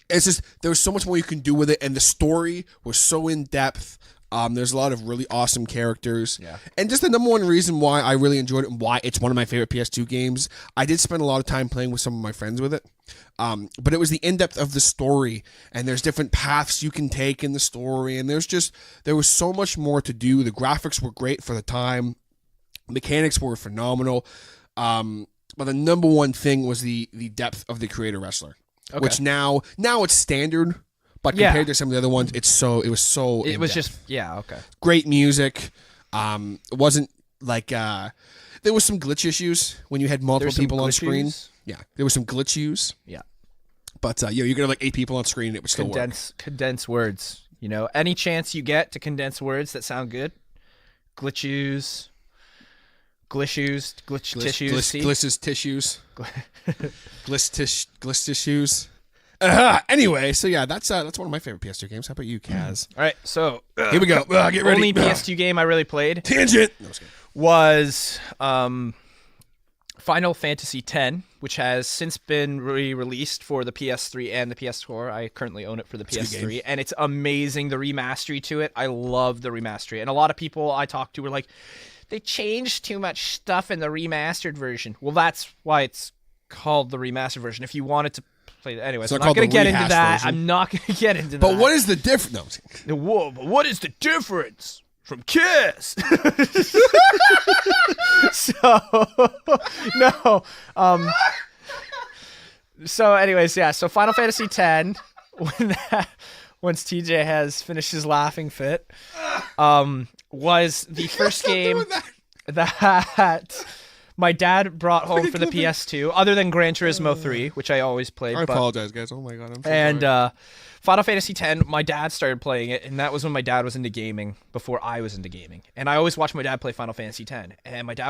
it's just there was so much more you can do with it, and the story was so in depth. There's a lot of really awesome characters. Yeah. And just the number one reason why I really enjoyed it and why it's one of my favorite PS2 games, I did spend a lot of time playing with some of my friends with it. But it was the in-depth of the story, and there's different paths you can take in the story, and there was so much more to do. The graphics were great for the time. Mechanics were phenomenal. But the number one thing was the depth of the creator wrestler, which now it's standard. But compared to some of the other ones, it was so. It was just okay. Great music. It wasn't like there was some glitch issues when you had multiple people on screen. Yeah, there was some glitch issues. Yeah, but you could have like 8 people on screen, and it would still work. Condense words. You know, any chance you get to condense words that sound good, glitches, tissues, gliss tissues. Anyway, so yeah, that's one of my favorite PS2 games. How about you, Kaz? All right, so here we go. Get ready. Only PS2 game I really played tangent was Final Fantasy X, which has since been re-released for the PS3 and the PS4. I currently own it for the PS3, and it's amazing. The remastery to it, I love the remastery, and a lot of people I talked to were like, they changed too much stuff in the remastered version. Well, that's why it's called the remastered version. If you wanted to play it anyway, so I'm not going to get into that. Version. I'm not going to get into that. But what is the difference? No. Whoa, but what is the difference from Kiss? So anyways, yeah. So Final Fantasy X, once TJ has finished his laughing fit, was the first game that my dad brought home for the PS2, other than Gran Turismo 3, which I always played. I apologize, guys. Oh my god, I'm so sorry. Final Fantasy X, my dad started playing it, and that was when my dad was into gaming, before I was into gaming. And I always watched my dad play Final Fantasy X, and my dad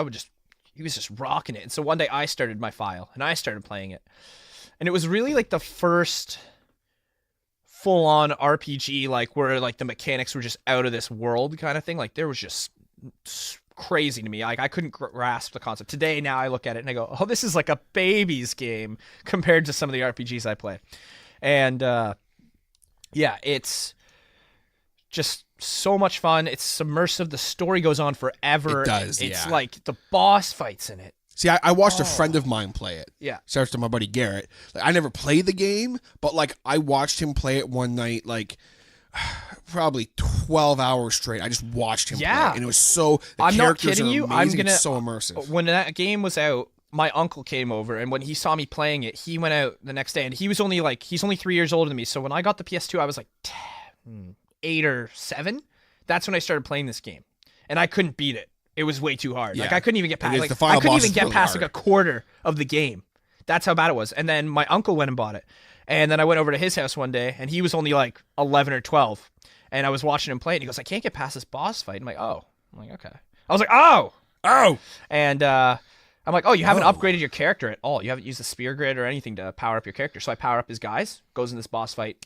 he was just rocking it. And so one day I started my file, and I started playing it. And it was really like the first full-on RPG, like where like the mechanics were just out of this world kind of thing. Like there was just crazy to me. Like I couldn't grasp the concept. Today, now I look at it and I go, oh, this is like a baby's game compared to some of the RPGs I play. And yeah, it's just so much fun. It's submersive. The story goes on forever. It does, It's like the boss fights in it. See, I watched a friend of mine play it. Yeah. Shout out to my buddy Garrett. Like, I never played the game, but like I watched him play it one night, like probably 12 hours straight. I just watched him play it, and it was so. I'm not kidding you. It's so immersive. When that game was out, my uncle came over, and when he saw me playing it, he went out the next day, and he's only 3 years older than me. So when I got the PS2, I was like 8 or 7. That's when I started playing this game, and I couldn't beat it. It was way too hard. Yeah. Like I couldn't even get past. A quarter of the game. That's how bad it was. And then my uncle went and bought it, and then I went over to his house one day, and he was only like 11 or 12, and I was watching him play, and he goes, "I can't get past this boss fight." I'm like, "Oh," I'm like, "Okay." I was like, "Oh, and I'm like, "Oh, you haven't upgraded your character at all. You haven't used the spear grid or anything to power up your character." So I power up his guys, goes in this boss fight.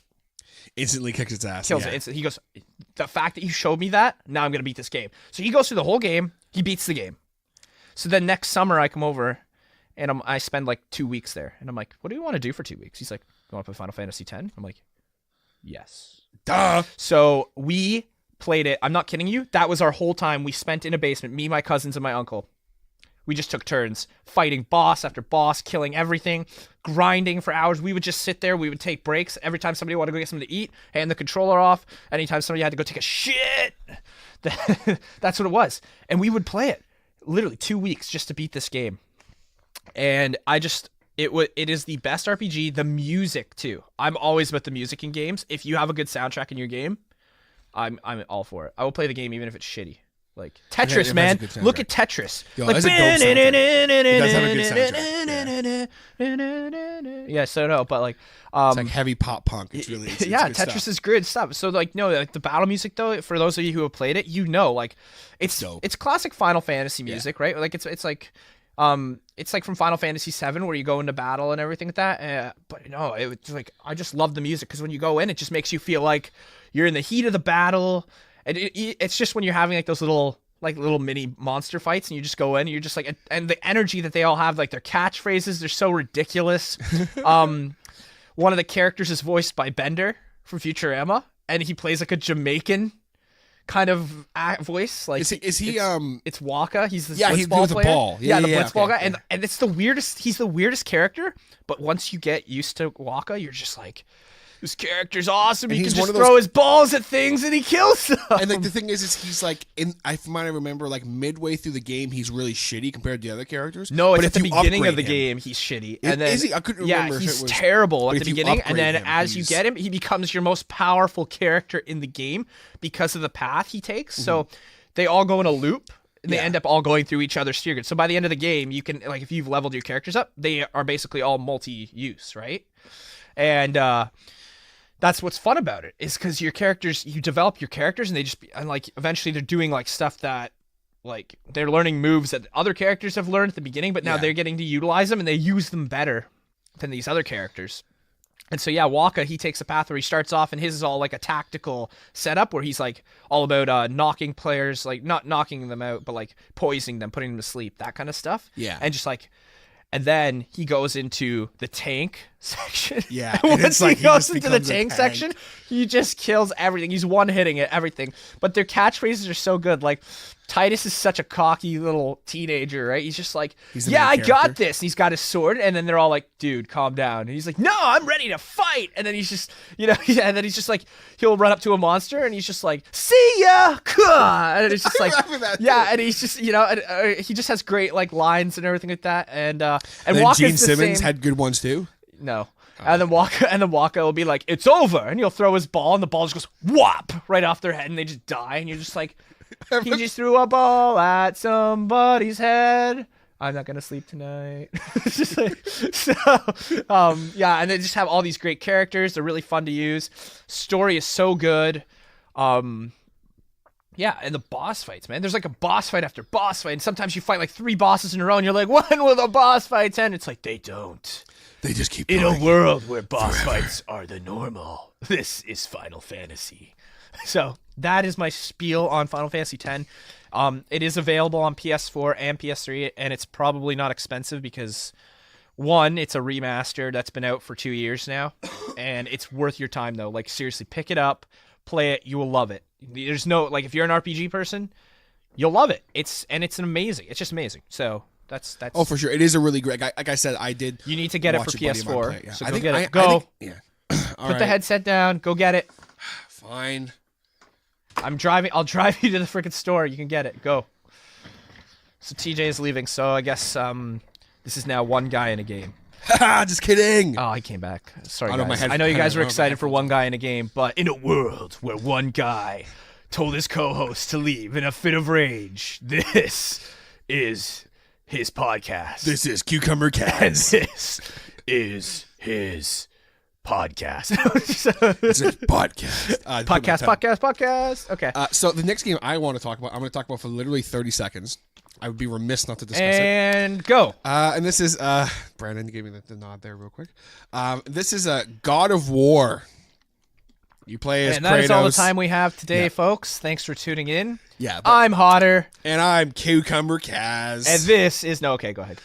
Instantly kicks its ass. Kills it. He goes, the fact that you showed me that, now I'm going to beat this game. So he goes through the whole game. He beats the game. So then next summer I come over, and I spend like 2 weeks there. And I'm like, what do you want to do for 2 weeks? He's like, you want to play Final Fantasy X? I'm like, yes. Duh. So we played it. I'm not kidding you. That was our whole time we spent in a basement, me, my cousins, and my uncle. We just took turns fighting boss after boss, killing everything, grinding for hours. We would just sit there. We would take breaks. Every time somebody wanted to go get something to eat, hand the controller off. Anytime somebody had to go take a shit, that's what it was. And we would play it literally 2 weeks just to beat this game. And it is the best RPG. The music too. I'm always about the music in games. If you have a good soundtrack in your game, I'm all for it. I will play the game even if it's shitty. Like Tetris, man. Look at Tetris. Yo, like, that's a dope soundtrack. It does have a good soundtrack. Yeah, so no, but like, it's like heavy pop punk. It's really it's yeah. good Tetris stuff. is good stuff. So like, no, like the battle music though. For those of you who have played it, you know, like it's dope. It's classic Final Fantasy music, right? Like it's like It's like from Final Fantasy VII where you go into battle and everything like that. But no, it was like I just love the music because when you go in, it just makes you feel like you're in the heat of the battle. And it's just when you're having like those little mini monster fights and you just go in and you're just like, and the energy that they all have, like their catchphrases, they're so ridiculous. One of the characters is voiced by Bender from Futurama, and he plays like a Jamaican kind of voice. Like is he it's Waka. He's the he's blitzball with the player. ball. The blitzball guy. And it's the weirdest. He's the weirdest character. But once you get used to Waka, you're just like, this character's awesome. He can just throw his balls at things and he kills them. And like the thing is he's like from what I remember, like midway through the game, he's really shitty compared to the other characters. No, it's but at the beginning of the game he's shitty. And then is he? I couldn't remember. He's if it was, terrible at the you beginning, and then upgrade him, as you get him, he becomes your most powerful character in the game because of the path he takes. So they all go in a loop. And they end up all going through each other's sphere. So by the end of the game, you can, like, if you've leveled your characters up, they are basically all multi-use, right? And that's what's fun about it, is because your characters, you develop your characters, and and like eventually they're doing like stuff that, like, they're learning moves that other characters have learned at the beginning, but now they're getting to utilize them, and they use them better than these other characters. And so, Waka, he takes a path where he starts off, and his is all like a tactical setup where he's like all about knocking players, like not knocking them out, but like poisoning them, putting them to sleep, that kind of stuff. Yeah. And just like, and then he goes into the tank section. Yeah. And And once it's like he goes just into the becomes a tank tank. section, he just kills everything. He's one-hitting it, everything. But their catchphrases are so good. Like, Titus is such a cocky little teenager, right? He's just like, He's the yeah, I main got character. this. And he's got his sword, and then they're all like, dude, calm down. And he's like, no, I'm ready to fight. And then he's just, and then he's just like, he'll run up to a monster, and he's just like, see ya! And it's just like, remember that, yeah, and he's just, he just has great like lines and everything like that. And then Waka's Gene the Simmons same. had good ones too. No. And then Waka will be like, it's over, and he'll throw his ball, and the ball just goes whop right off their head, and they just die, and you're just like, he just threw a ball at somebody's head. I'm not gonna sleep tonight. It's just like, and they just have all these great characters. They're really fun to use. Story is so good. And the boss fights, man. There's like a boss fight after boss fight, and sometimes you fight like 3 bosses in a row, and you're like, when will the boss fights end? It's like, they don't. They just keep In going. a world where boss fights are the normal, this is Final Fantasy. So that is my spiel on Final Fantasy X. It is available on PS4 and PS3, and it's probably not expensive because, one, it's a remaster that's been out for 2 years now, and it's worth your time, though. Like, seriously, pick it up, play it, you will love it. There's no, like, if you're an RPG person, you'll love it. It's just amazing. So that's Oh, for sure. It is a really great. Like I said, I did. you need to get it for watch a buddy of mine play PS4. it, yeah. So I go think get I- it. I Go. think- yeah. Put the headset down. Go get it. Fine. I'm driving. I'll drive you to the freaking store. You can get it. Go. So TJ is leaving. So I guess this is now one guy in a game. Just kidding. Oh, he came back. Sorry, I know, guys. my head- I know you I guys know, were my excited for headphones one guy in a game, but in a world where one guy told his co-host to leave in a fit of rage, this is his podcast. This is Cucumber and Cats. this is his podcast. This is podcast. podcast. Okay. So the next game I want to talk about, I'm going to talk about for literally 30 seconds. I would be remiss not to discuss it. And go. And this is Brandon gave me the nod there real quick. This is a God of War. You play as And Kratos. that is all the time we have today, Yeah. folks. Thanks for tuning in. Yeah, but- I'm Hodder, and I'm Cucumber Kaz. and this is okay. Go ahead.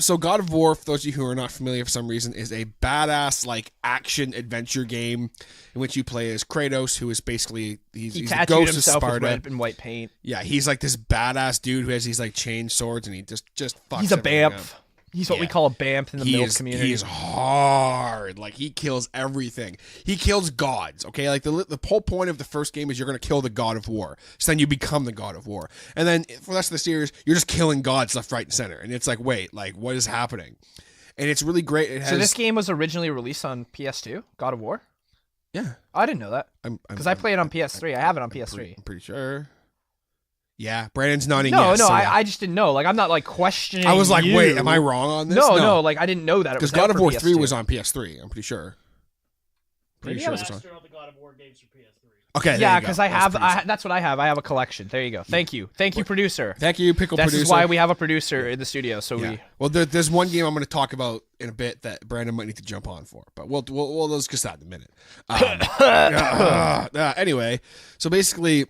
So God of War, for those of you who are not familiar for some reason, is a badass like action adventure game in which you play as Kratos, who is basically He he's the tattooed ghost of himself with Sparta. red and white paint. Yeah, he's like this badass dude who has these like chain swords, and he just fucks. He's a everything up. BAMF. He's what we Yeah. call a BAMF in the MILF community. He is hard. Like, he kills everything. He kills gods, okay? Like, the whole point of the first game is you're going to kill the God of War. So then you become the God of War. And then for the rest of the series, you're just killing gods left, right, and center. And it's like, wait, like, what is happening? And it's really great. It has, So this game was originally released on PS2, God of War? Yeah. I didn't know that. Because I play it on PS3. I have it on PS3. I'm pretty sure. Yeah, Brandon's nodding No, yes. no, so yeah. I just didn't know. Like, I'm not, like, questioning I was like, you. wait, am I wrong on this? No, like, I didn't know that. Because It was God out of for War 3 PS2. was on PS3, I'm pretty sure. Maybe Pretty sure I it was- was on. Master of the God of War games for PS3. Okay. Yeah, because because that's what I have. I have a collection. There you go. Thank you, producer. Thank you, Pickle This Producer. is why we have a producer in the studio. So Yeah. we. Well, there's one game I'm going to talk about in a bit that Brandon might need to jump on for, but we'll discuss that in a minute. Anyway, so basically,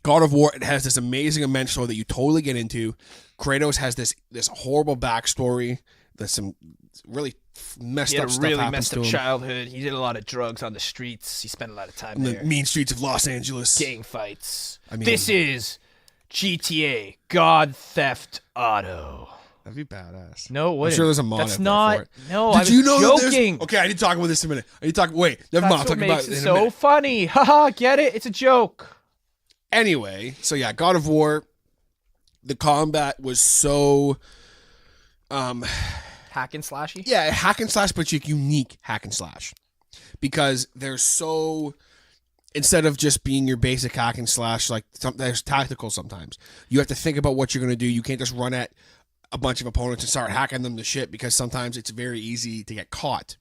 God of War, it has this amazing, immense story that you totally get into. Kratos has this horrible backstory. There's some really messed up stuff happens to him. childhood. He did a lot of drugs on the streets. He spent a lot of time In the mean streets of Los Angeles. Gang fights. I mean, This is GTA God Theft Auto. That'd be badass. No, what? I'm sure there's a mod That's out there not. for it. No, Did I was you know that there's- joking. Okay, I need to talk about this in a minute. I need to talk. Wait, never mind. I'll That's talk what about makes it it in a so minute. funny. Haha, get it? It's a joke. Anyway, so yeah, God of War. The combat was so, Hack and slashy. yeah, hack and slash, but unique hack and slash, because they're so. Instead of just being your basic hack and slash, like there's tactical sometimes. You have to think about what you're gonna do. You can't just run at a bunch of opponents and start hacking them to shit, because sometimes it's very easy to get caught.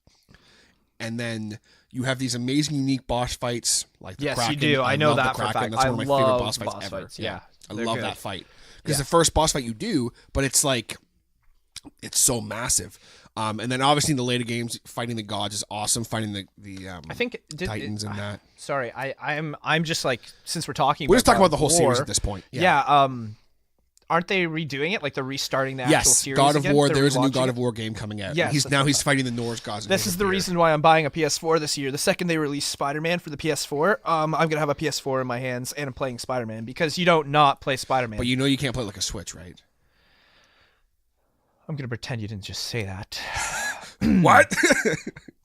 And then you have these amazing, unique boss fights, like the Yes, Kraken. you do. I know love the that for a Kraken. fact. That's I one of my favorite love boss fights boss ever. fights, yeah. I They're love good. that fight because Yeah. the first boss fight you do, but it's like it's so massive. And then obviously in the later games, fighting the gods is awesome. Fighting the I think Titans and that. Sorry, I'm just like, since we're talking. We're just talking about God the whole of series War, at this point. Yeah. Aren't they redoing it? Like they're restarting the actual Yes, series God of again? War. They're There is a new relaunching God it? of War game coming out. Yes, he's that's fighting the Norse gods. This is the reason why I'm buying a PS4 this year. The second they release Spider-Man for the PS4, I'm gonna have a PS4 in my hands and I'm playing Spider-Man, because you don't not play Spider-Man. But you know you can't play like a Switch, right? I'm gonna pretend you didn't just say that. What?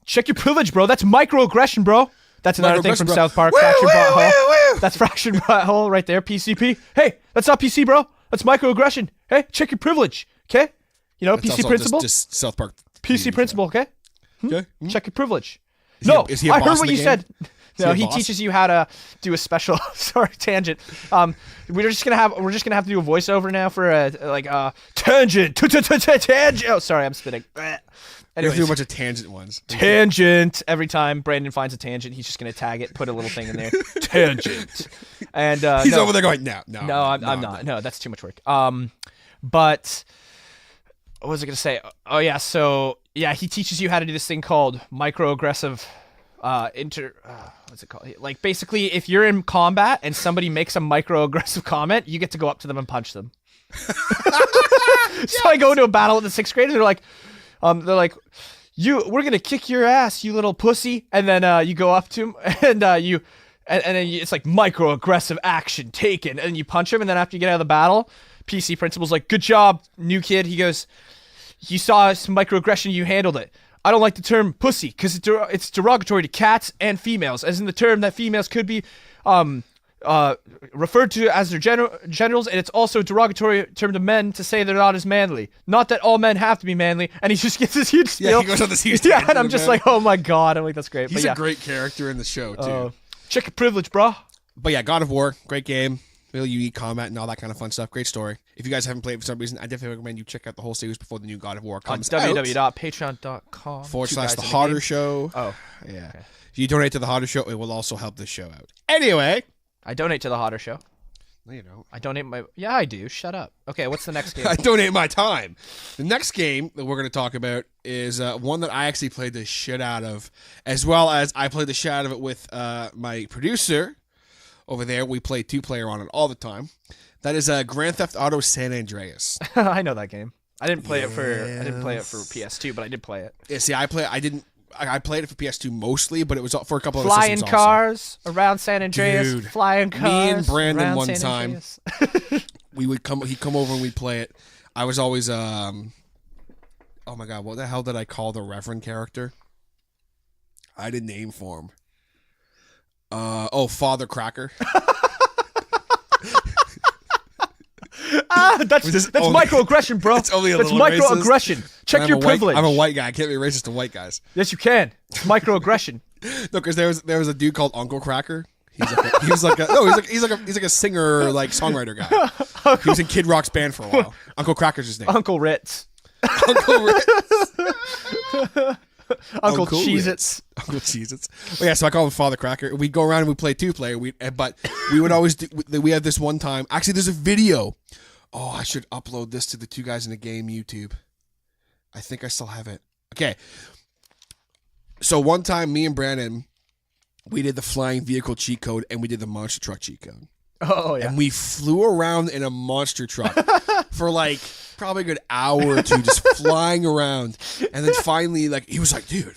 Check your privilege, bro. That's microaggression, bro. That's another thing Microaggression, from bro. South Park. Woo, Fractured woo, butthole. woo, woo. That's fractured butthole right there. PCP. Hey, that's not PC, bro. That's microaggression. Hey, check your privilege. Okay. You know, That's PC also principle. just South Park. PC principle. Okay. Okay. Check your privilege. Is he a- No, is he a I boss heard in what the you game? said. he No, a he boss? teaches you how to do a special. Sorry, tangent. We're just gonna have to do a voiceover now for a tangent. Tangent. Oh, sorry, I'm spitting. You have to do a Anyways, bunch of tangent ones. tangent. Every time Brandon finds a tangent, he's just gonna tag it, put a little thing in there. Tangent. And He's no, over there going, no, I'm not. No, that's too much work. But what was I gonna say? Oh yeah, so yeah, he teaches you how to do this thing called microaggressive. What's it called? Like basically, if you're in combat and somebody makes a microaggressive comment, you get to go up to them and punch them. So I go into a battle with the 6th graders. They're like, we're gonna kick your ass, you little pussy. And then you go up to him and then it's like microaggressive action taken, and you punch him. And then after you get out of the battle, PC principal's like, good job, new kid. He goes, you saw some microaggression, you handled it. I don't like the term pussy because it's derogatory to cats and females, as in the term that females could be referred to as their genitals, and it's also a derogatory term to men to say they're not as manly. Not that all men have to be manly, and he just gets this huge spiel. Yeah, he goes on this huge Yeah, tangent and I'm just about like, oh my god. I'm like, that's great. He's but yeah. a great character in the show, too. Check your privilege, bro. But yeah, God of War, great game. Really unique combat and all that kind of fun stuff. Great story. If you guys haven't played it for some reason, I definitely recommend you check out the whole series before the new God of War On comes out. www.patreon.com /the Hodder Show. Oh, Yeah. okay. If you donate to the Hodder Show, it will also help the show out. Anyway. I donate to the Hodder Show. No, you don't. I donate my... Yeah, I do. Shut up. Okay, what's the next game? I donate my time. The next game that we're going to talk about is one that I actually played the shit out of, as well as I played the shit out of it with my producer over there. We play 2-player on it all the time. That is Grand Theft Auto San Andreas. I know that game. I didn't play it for PS2, but I did play it. Yeah, see, I played it for PS2 mostly, but it was for a couple of Flying systems cars around San Andreas. Dude, Flying cars. me and Brandon around one San time. Andreas. He'd come over and we'd play it. I was always oh my god, what the hell did I call the Reverend character? I had a name for him. Father Cracker. That's microaggression, bro. It's only a That's little microaggression. Check I'm your a white- privilege. I'm a white guy. I can't be racist to white guys. Yes, you can. It's microaggression. No, because there was a dude called Uncle Cracker. He's like a singer, like songwriter guy. He was in Kid Rock's band for a while. Uncle Cracker's his name. Uncle Ritz. Uncle Ritz. Uncle cool, Cheez-Its. Uncle Cheez-Its. Oh, yeah, so I call him Father Cracker. We'd go around and we'd play 2-player. But we would always do, we had this one time. Actually, there's a video. Oh, I should upload this to the Two Guys in a Game YouTube. I think I still have it. Okay. So one time, me and Brandon, we did the flying vehicle cheat code and we did the monster truck cheat code. Oh, yeah. And we flew around in a monster truck for like probably a good hour or two, just flying around. And then finally, like, he was like, dude,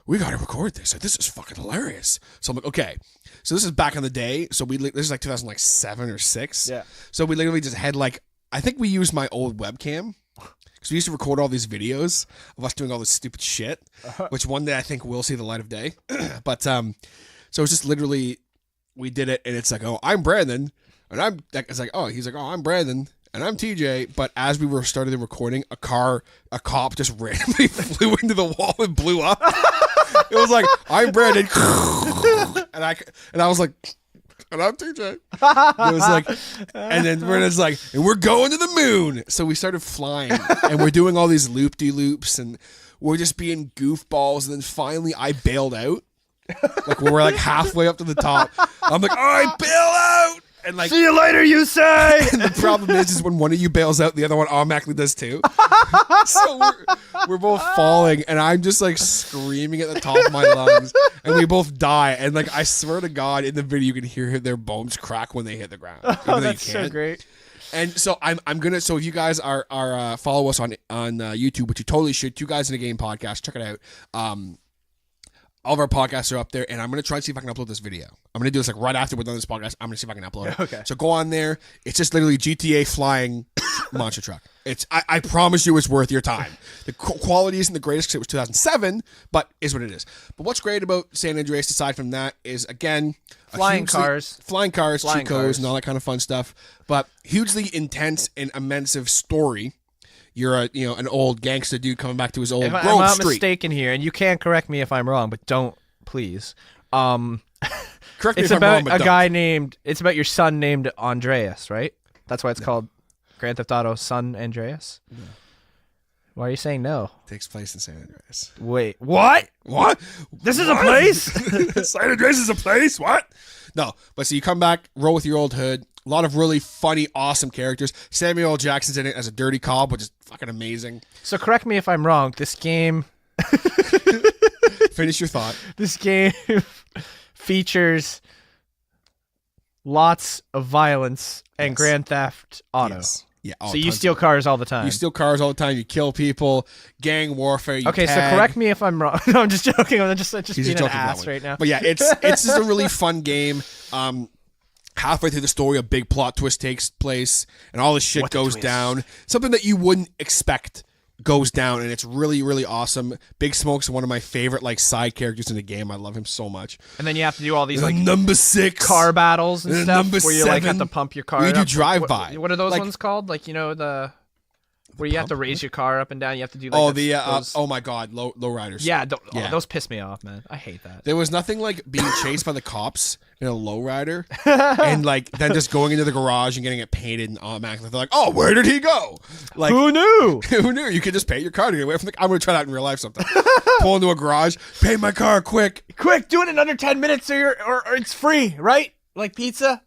we got to record this. Like, this is fucking hilarious. So I'm like, okay. So this is back in the day. So this is like 2007 or 6. Yeah. So we literally just had like, I think we used my old webcam. Because we used to record all these videos of us doing all this stupid shit, which one day I think will see the light of day. But so it's just literally, we did it, and it's like, oh, I'm Brandon, and it's like, oh, he's like, oh, I'm Brandon, and I'm TJ. But as we were started the recording, a cop just randomly flew into the wall and blew up. It was like, I'm Brandon, and I was like, and I'm TJ. It was like, and then Brandon's like, and we're going to the moon. So we started flying, and we're doing all these loop-de-loops, and we're just being goofballs. And then finally, I bailed out. Like, we're like halfway up to the top. I'm like, all right, bail out. And like, See you later, you say. and the problem is when one of you bails out, the other one automatically does too. So we're both falling, and I'm just like screaming at the top of my lungs, and we both die. And like, I swear to God, in the video, you can hear their bones crack when they hit the ground. Oh, that's so great. And so I'm gonna. So if you guys are follow us on YouTube, which you totally should, Two Guys in a Game podcast, check it out. All of our podcasts are up there, and I'm going to try and see if I can upload this video. I'm going to do this like right after we're done this podcast. I'm going to see if I can upload it. Okay. So go on there. It's just literally GTA flying monster truck. I promise you it's worth your time. The quality isn't the greatest because it was 2007, but is what it is. But what's great about San Andreas, aside from that, is, again, Flying cars, cheat codes, and all that kind of fun stuff. But hugely intense and immense story. You're an old gangster dude coming back to his old Grove I'm not Street. mistaken here, and you can't correct me if I'm wrong, but don't, please. Correct me It's if I'm wrong, about but a don't. guy named. It's about your son named Andreas, right? That's why it's called Grand Theft Auto Son Andreas. Yeah. Why are you saying no? Takes place in San Andreas. Wait, what? What? This is a place? San Andreas is a place? What? No, but so you come back, roll with your old hood. A lot of really funny, awesome characters. Samuel L. Jackson's in it as a dirty cop, which is fucking amazing. So correct me if I'm wrong. This game. Finish your thought. This game features lots of violence and Yes. Grand Theft Auto. Yes. Yeah. So you steal cars all the time. You steal cars all the time. You kill people. Gang warfare. You Okay, so tag. correct me if I'm wrong. No, I'm just joking. I'm just He's being an joking that ass way. right now. But yeah, it's just a really fun game. Halfway through the story, a big plot twist takes place, and all this shit What a goes twist. down. Something that you wouldn't expect goes down, and it's really, really awesome. Big Smoke's one of my favorite side characters in the game. I love him so much. And then you have to do all these number 6 car battles and And stuff number where you have 7, to pump your car. where you do up. drive-by. What are those Like- ones called? The where you have to raise your car up and down. You have to do those, oh my god, low riders. yeah, Yeah. those piss me off, man. I hate that. There was nothing like being chased by the cops in a lowrider and then just going into the garage and getting it painted and automatically they're like, oh, where did he go? Like, Who knew? who knew? You could just paint your car to get away from I'm going to try that in real life sometime. Pull into a garage, paint my car quick. Quick, do it in under 10 minutes or it's free, right? Like pizza?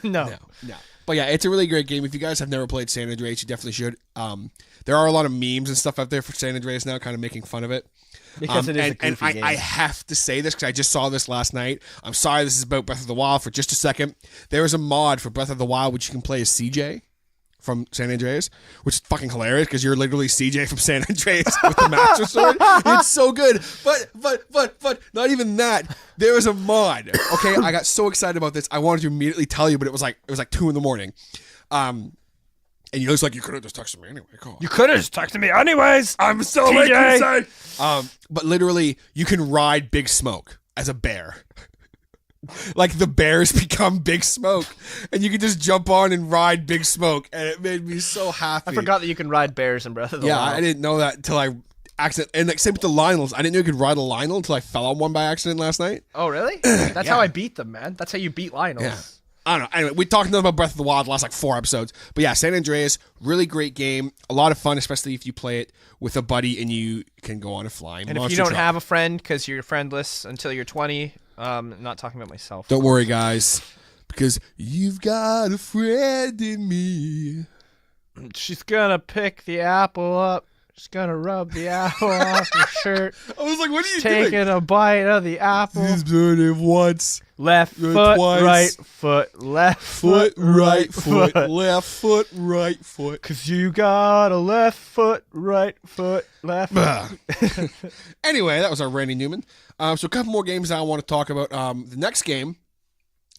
No. No. But yeah, it's a really great game. If you guys have never played San Andreas, you definitely should. There are a lot of memes and stuff out there for San Andreas now, kind of making fun of it. Because it is a goofy and game. I have to say this because I just saw this last night. I'm sorry this is about Breath of the Wild for just a second. There is a mod for Breath of the Wild which you can play as CJ from San Andreas, which is fucking hilarious because you're literally CJ from San Andreas with the Master Sword. It's so good. But not even that. There was a mod. Okay, I got so excited about this. I wanted to immediately tell you, but it was like 2 a.m. And you was like, you could have just texted me anyway. Come on. You could have just talked to me anyways. I'm so TJ. inside. But literally, you can ride Big Smoke as a bear. Like the bears become Big Smoke, and you can just jump on and ride Big Smoke, and it made me so happy. I forgot that you can ride bears in Breath of the Yeah, Wild. I didn't know that until I accident. And same with the Lionels. I didn't know you could ride a Lionel until I fell on one by accident last night. Oh, really? That's how I beat them, man. That's how you beat Lionels. Yeah. I don't know. Anyway, we talked about Breath of the Wild the last like 4 episodes. But yeah, San Andreas, really great game. A lot of fun, especially if you play it with a buddy and you can go on a flying And if monster you don't truck. have a friend because you're friendless until you're 20, not talking about myself. Don't worry, guys, because you've got a friend in me. She's gonna pick the apple up. She's gonna rub the apple off your shirt. I was like, what are you Taking doing? a bite of the apple. He's doing it once. Left Good foot, twice. right foot, left Foot, right foot, left foot, right foot. Cause you got a left foot, right foot, left foot. Anyway, that was our Randy Newman. So a couple more games I want to talk about. The next game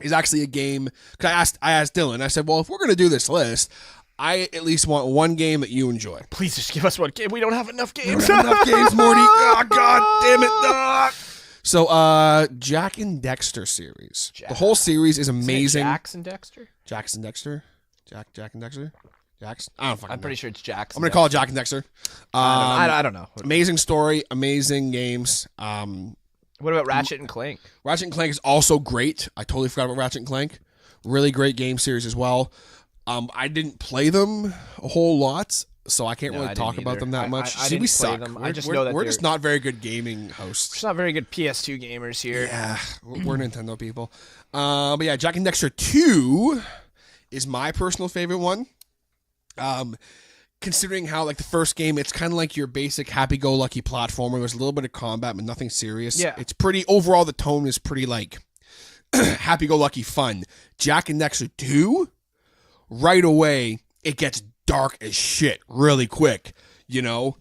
is actually a game, because I asked Dylan, I said, well, if we're going to do this list, I at least want one game that you enjoy. Please just give us one game. We don't have enough games. Enough games, Morty. Oh, God damn it. So, Jack and Dexter series. The whole series is amazing. Jax and Dexter? Jax and Dexter? Jack and Dexter? Jax? I don't fucking know. I'm pretty sure it's Jax. I'm going to call it Jack and Dexter. I don't know. Amazing story, amazing games. What about Ratchet and Clank? Ratchet and Clank is also great. I totally forgot about Ratchet and Clank. Really great game series as well. I didn't play them a whole lot, so I can't No, really I talk didn't about either. them that I- much. I See, we didn't play suck. them. We're, I just we're- know that we're they're- just not very good gaming We're hosts. just not very good PS2 gamers here. Yeah, we're Nintendo people. But yeah, Jack and Dexter 2 is my personal favorite one. Considering how, like, the first game, it's kind of like your basic happy-go-lucky platformer. There's a little bit of combat, but nothing serious. Yeah. It's pretty, overall, the tone is pretty, like, happy-go-lucky fun. Jack and Dexter 2, right away, it gets dark as shit really quick, you know?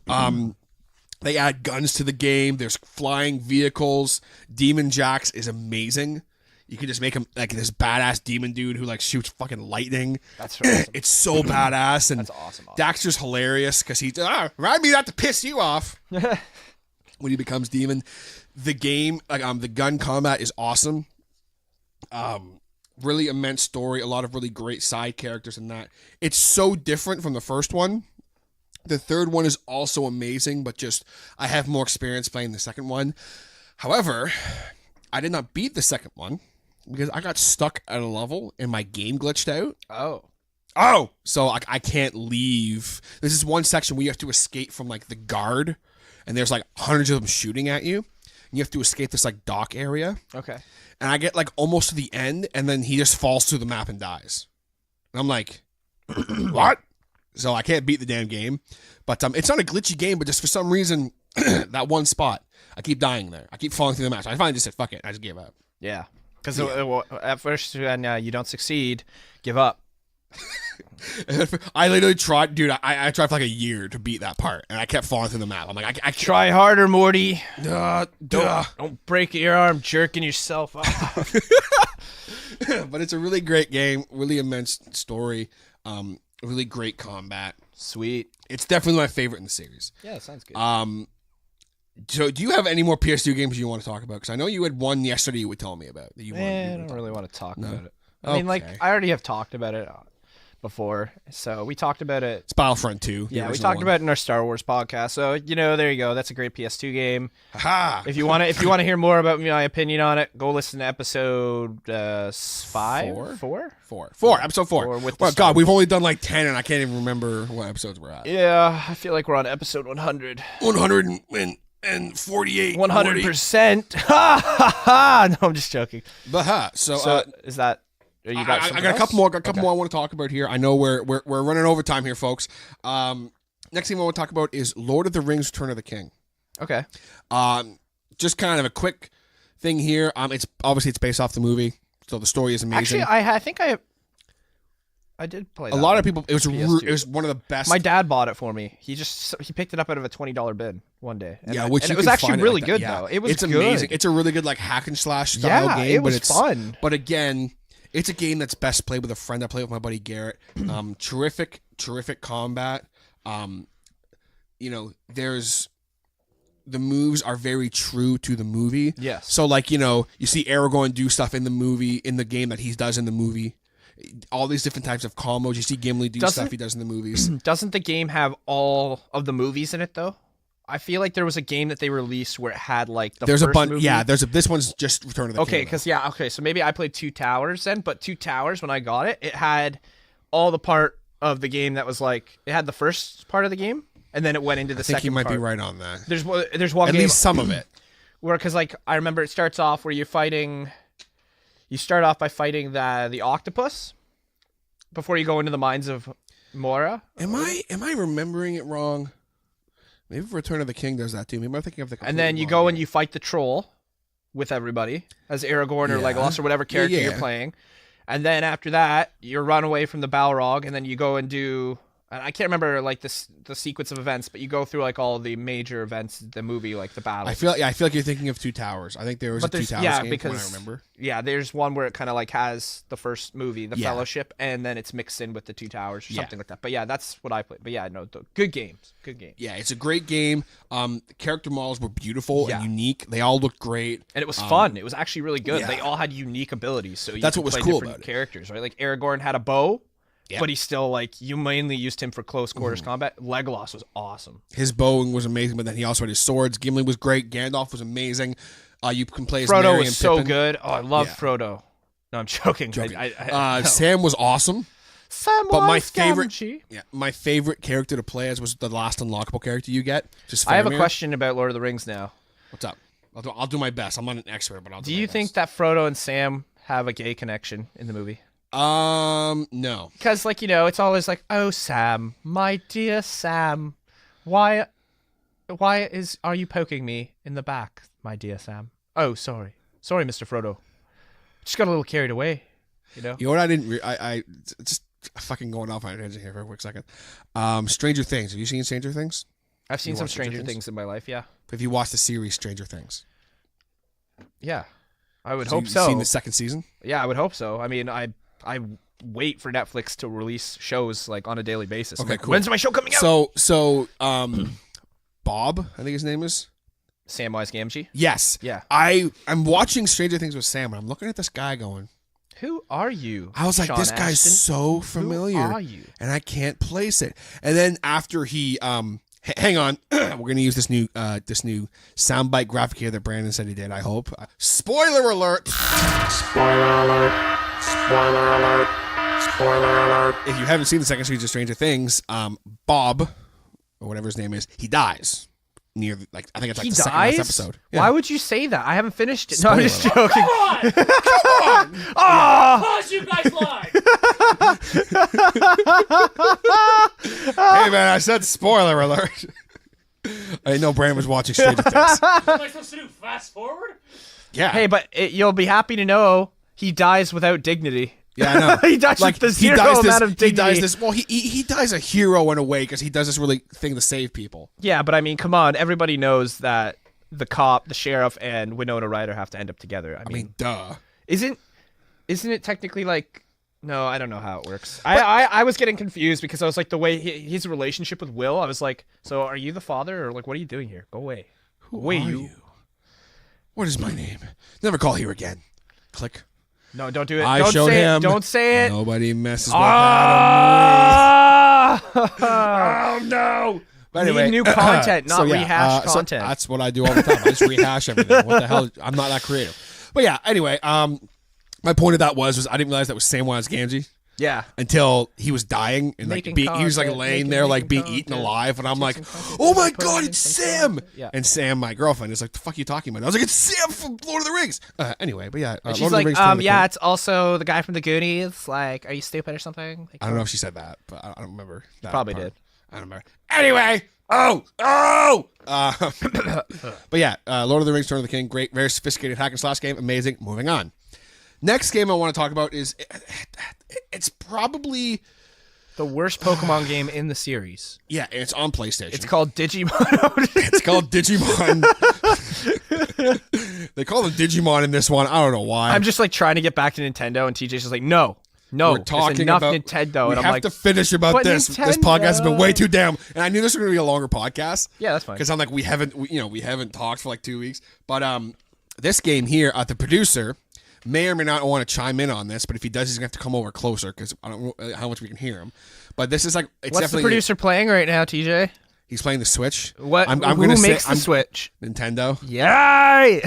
They add guns to the game. There's flying vehicles. Demon Jax is amazing. You can just make him like this badass demon dude who like shoots fucking lightning. That's awesome. It's so badass, and That's awesome. Daxter's hilarious because he's remind me not to piss you off when he becomes demon. The game, like the gun combat is awesome. Really immense story, a lot of really great side characters in that. It's so different from the first one. The third one is also amazing, but just I have more experience playing the second one. However, I did not beat the second one because I got stuck at a level and my game glitched out. Oh. So I can't leave. There's this one section where you have to escape from like the guard, and there's like hundreds of them shooting at you. And you have to escape this like dock area. Okay. And I get like almost to the end, and then he just falls through the map and dies. And I'm like, what? So I can't beat the damn game. But it's not a glitchy game, but just for some reason, that one spot, I keep dying there. I keep falling through the map. So I finally just said, fuck it. I just gave up. Yeah. Because at first, when you don't succeed, give up. I literally tried, dude. I tried for like a year to beat that part, and I kept falling through the map. I'm like, I can't. Try harder, Morty. Don't break your arm jerking yourself off. But it's a really great game, really immense story, really great combat. Sweet. It's definitely my favorite in the series. Yeah, sounds good. So do you have any more PS2 games you want to talk about? Because I know you had one yesterday you were telling me about that you I wanted. don't really want to talk about it. I Okay. mean, like, I already have talked about it before. So we talked about it. It's Battlefront 2. Yeah, we talked about it in our Star Wars podcast. So, there you go. That's a great PS2 game. Ha! If you want to hear more about my opinion on it, go listen to episode 5? Four. Episode 4. Four with the Oh, Star God, we've only done like 10, and I can't even remember what episodes we're at. Yeah, I feel like we're on episode 100. 148. 100%. Ha ha ha. No, I'm just joking. But So is that? You got I got a couple more. More I want to talk about here. I know we're running over time here, folks. Next thing I want to talk about is Lord of the Rings: Return of the King. Okay. Just kind of a quick thing here. It's based off the movie, so the story is amazing. Actually, I think I did play that. A lot of people. It was PS2. it was one of the best. My dad bought it for me. He picked it up out of a $20 bin one day. And which and you it was can actually find really like good that. Yeah. though. It was it's good. amazing. It's a really good like hack and slash style Yeah, game. it was but it's fun. But again, it's a game that's best played with a friend. I play with my buddy Garrett. Terrific combat. There's the moves are very true to the movie. Yes. So like you see Aragorn do stuff in the game that he does in the movie. All these different types of combos. You see Gimli do stuff he does in the movies. Doesn't the game have all of the movies in it though? I feel like there was a game that they released where it had like the There's first a bunch. movie. Yeah, this one's just Return of the King. Okay, so maybe I played Two Towers then, but Two Towers when I got it, it had all the part of the game that was like it had the first part of the game, and then it went into the second. I think you might part. be right on that. There's one At game, least some of it. where because like I remember it starts off where you're fighting. You start off by fighting the octopus before you go into the mines of Mora. Am I remembering it wrong? Maybe Return of the King does that too. Maybe I'm thinking of the. And then you go and you fight the troll with everybody as Aragorn or Legolas or whatever character you're playing. And then after that, you run away from the Balrog, and then you go and do. I can't remember like the sequence of events, but you go through like all the major events, the movie, like the battle. I feel like you're thinking of Two Towers. I think there was a Two Towers game from what I remember. Yeah, there's one where it kind of like has the first movie, the Fellowship, and then it's mixed in with the Two Towers or something like that. But yeah, that's what I played. But yeah, no, good games. Yeah, it's a great game. The character models were beautiful and unique. They all looked great, and it was fun. It was actually really good. Yeah. They all had unique abilities, so that's what was play cool different about characters, right? Like Aragorn had a bow. Yep. But he's still like you mainly used him for close quarters combat. Legolas was awesome. His bowing was amazing, but then he also had his swords. Gimli was great. Gandalf was amazing. You can play as Frodo Merry was and so Pippin. good. Oh, I love Frodo. No, I'm joking. No. Sam was awesome. Sam but my was favorite, Gamgee. my favorite character to play as was the last unlockable character you get. Just I have a Faramir. question about Lord of the Rings now. What's up? I'll do my best. I'm not an expert, but I'll do Do my you best. think that Frodo and Sam have a gay connection in the movie? No. Because, like, it's always like, oh, Sam, my dear Sam, why are you poking me in the back, my dear Sam? Oh, sorry, Mr. Frodo. Just got a little carried away, You know what I didn't? I just fucking going off on a tangent here for a quick second. Stranger Things. Have you seen Stranger Things? I've seen some Stranger Things in my life. Yeah. Have you watched the series Stranger Things? Yeah, I would So hope you've so. Seen the second season? Yeah, I would hope so. I mean, I wait for Netflix to release shows like on a daily basis. Okay, like, cool. When's my show coming out? So, Bob, I think his name is. Samwise Gamgee. Yes. Yeah. I'm watching Stranger Things with Sam, and I'm looking at this guy going, Who are you? I was like, Sean this guy's Astin? so familiar. Who are you? And I can't place it. And then after he, hang on, we're gonna use this new soundbite graphic here that Brandon said he did. I hope. Spoiler alert! Spoiler alert. Spoiler alert. Spoiler alert. If you haven't seen the second season of Stranger Things, Bob, or whatever his name is, he dies near I think it's like He the second last dies? episode. Why would you say that? I haven't finished it. No, I'm just Spoiler joking. Come on! Pause, you guys live! Hey man, I said spoiler alert. I know Brandon was watching Stranger Things. What am I supposed to do? Fast forward? Yeah. Hey, but you'll be happy to know he dies without dignity. Yeah, I know. He dies with the zero amount of dignity. He dies a hero in a way because he does this really thing to save people. Yeah, but I mean, come on. Everybody knows that the cop, the sheriff, and Winona Ryder have to end up together. I mean, duh. Isn't it technically like? No, I don't know how it works. I was getting confused because I was like the way his relationship with Will. I was like, so are you the father or like what are you doing here? Go away. Who are you? What is my name? Never call here again. Click. No, don't do it. I Don't showed say him. it. Don't say it. Nobody messes with Adam. Oh no! But We anyway, need new content, not rehashed so content. that's what I do all the time. I just rehash everything. What the hell? I'm not that creative. But yeah. Anyway, my point of that was I didn't realize that was Samwise Gamgee Yeah. until he was dying and Making he was like content, laying there like being making eaten content, alive, and I'm like, content, oh my putting god, in it's some Sam! content. Yeah. And Sam, my girlfriend, is like, the fuck are you talking about? I was like, it's Sam from Lord of the Rings. Anyway, but yeah, And Lord she's of the like, Rings. Return of the yeah, King. it's also the guy from the Goonies. Like, are you stupid or something? Like, I don't know if she said that, but I don't remember. That Probably part. did. I don't remember. Anyway, but yeah, Lord of the Rings: Return of the King, great, very sophisticated hack and slash game, amazing. Moving on. Next game I want to talk about is it's probably the worst Pokemon game in the series. yeah, it's on PlayStation. It's called Digimon. It's called Digimon. They call them Digimon in this one. I don't know why. I'm just like trying to get back to Nintendo, and TJ's just like, no, We're it's talking enough about Nintendo, We and I'm have like, to finish about but this. This podcast has been Nintendo. way too damn. And I knew this was going to be a longer podcast. yeah, that's fine. Because I'm like, we haven't talked for like 2 weeks. But this game here, the producer may or may not want to chime in on this, but if he does, he's gonna have to come over closer because I don't know how much we can hear him. But this is like, it's What's the definitely producer playing right now, TJ? He's playing the Switch. What? I'm Who gonna makes say, the Switch? Nintendo. Yay!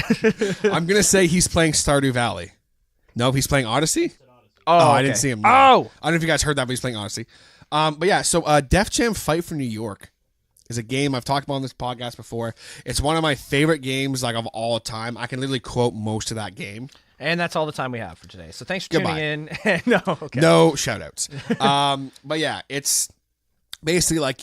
I'm gonna say he's playing Stardew Valley. No, he's playing Odyssey. Oh, I okay. didn't see him. No. Oh, I don't know if you guys heard that, but he's playing Odyssey. But yeah, so Def Jam Fight for New York is a game I've talked about on this podcast before. It's one of my favorite games like of all time. I can literally quote most of that game. and that's all the time we have for today. So thanks for Goodbye. tuning in. No, okay. No shout outs. But yeah, it's basically like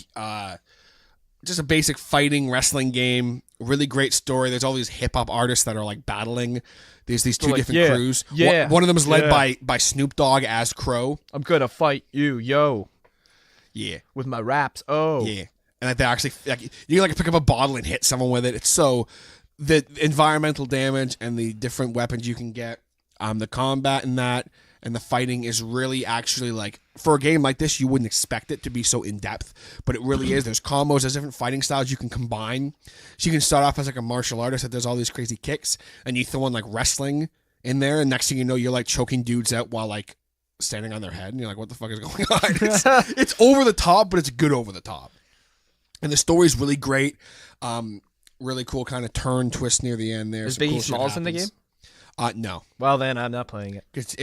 just a basic fighting wrestling game. Really great story. There's all these hip hop artists that are like battling. There's these two like, different yeah, crews. yeah, One of them is led yeah. by Snoop Dogg as Crow. I'm gonna fight you, yo, Yeah. with my raps. Oh, Yeah. And like they actually like you can like pick up a bottle and hit someone with it. It's so the environmental damage and the different weapons you can get, the combat in that and the fighting is really actually like for a game like this you wouldn't expect it to be so in depth, but it really is. There's combos, there's different fighting styles you can combine. So you can start off as like a martial artist that does all these crazy kicks, and you throw in like wrestling in there, and next thing you know you're like choking dudes out while like standing on their head, and you're like, what the fuck is going on? It's over the top, but it's good over the top. And the story's really great. Really cool kind of turn twist near the end there. Is Some Biggie cool shit Smalls in the happens. No. Well, then I'm not playing it. It's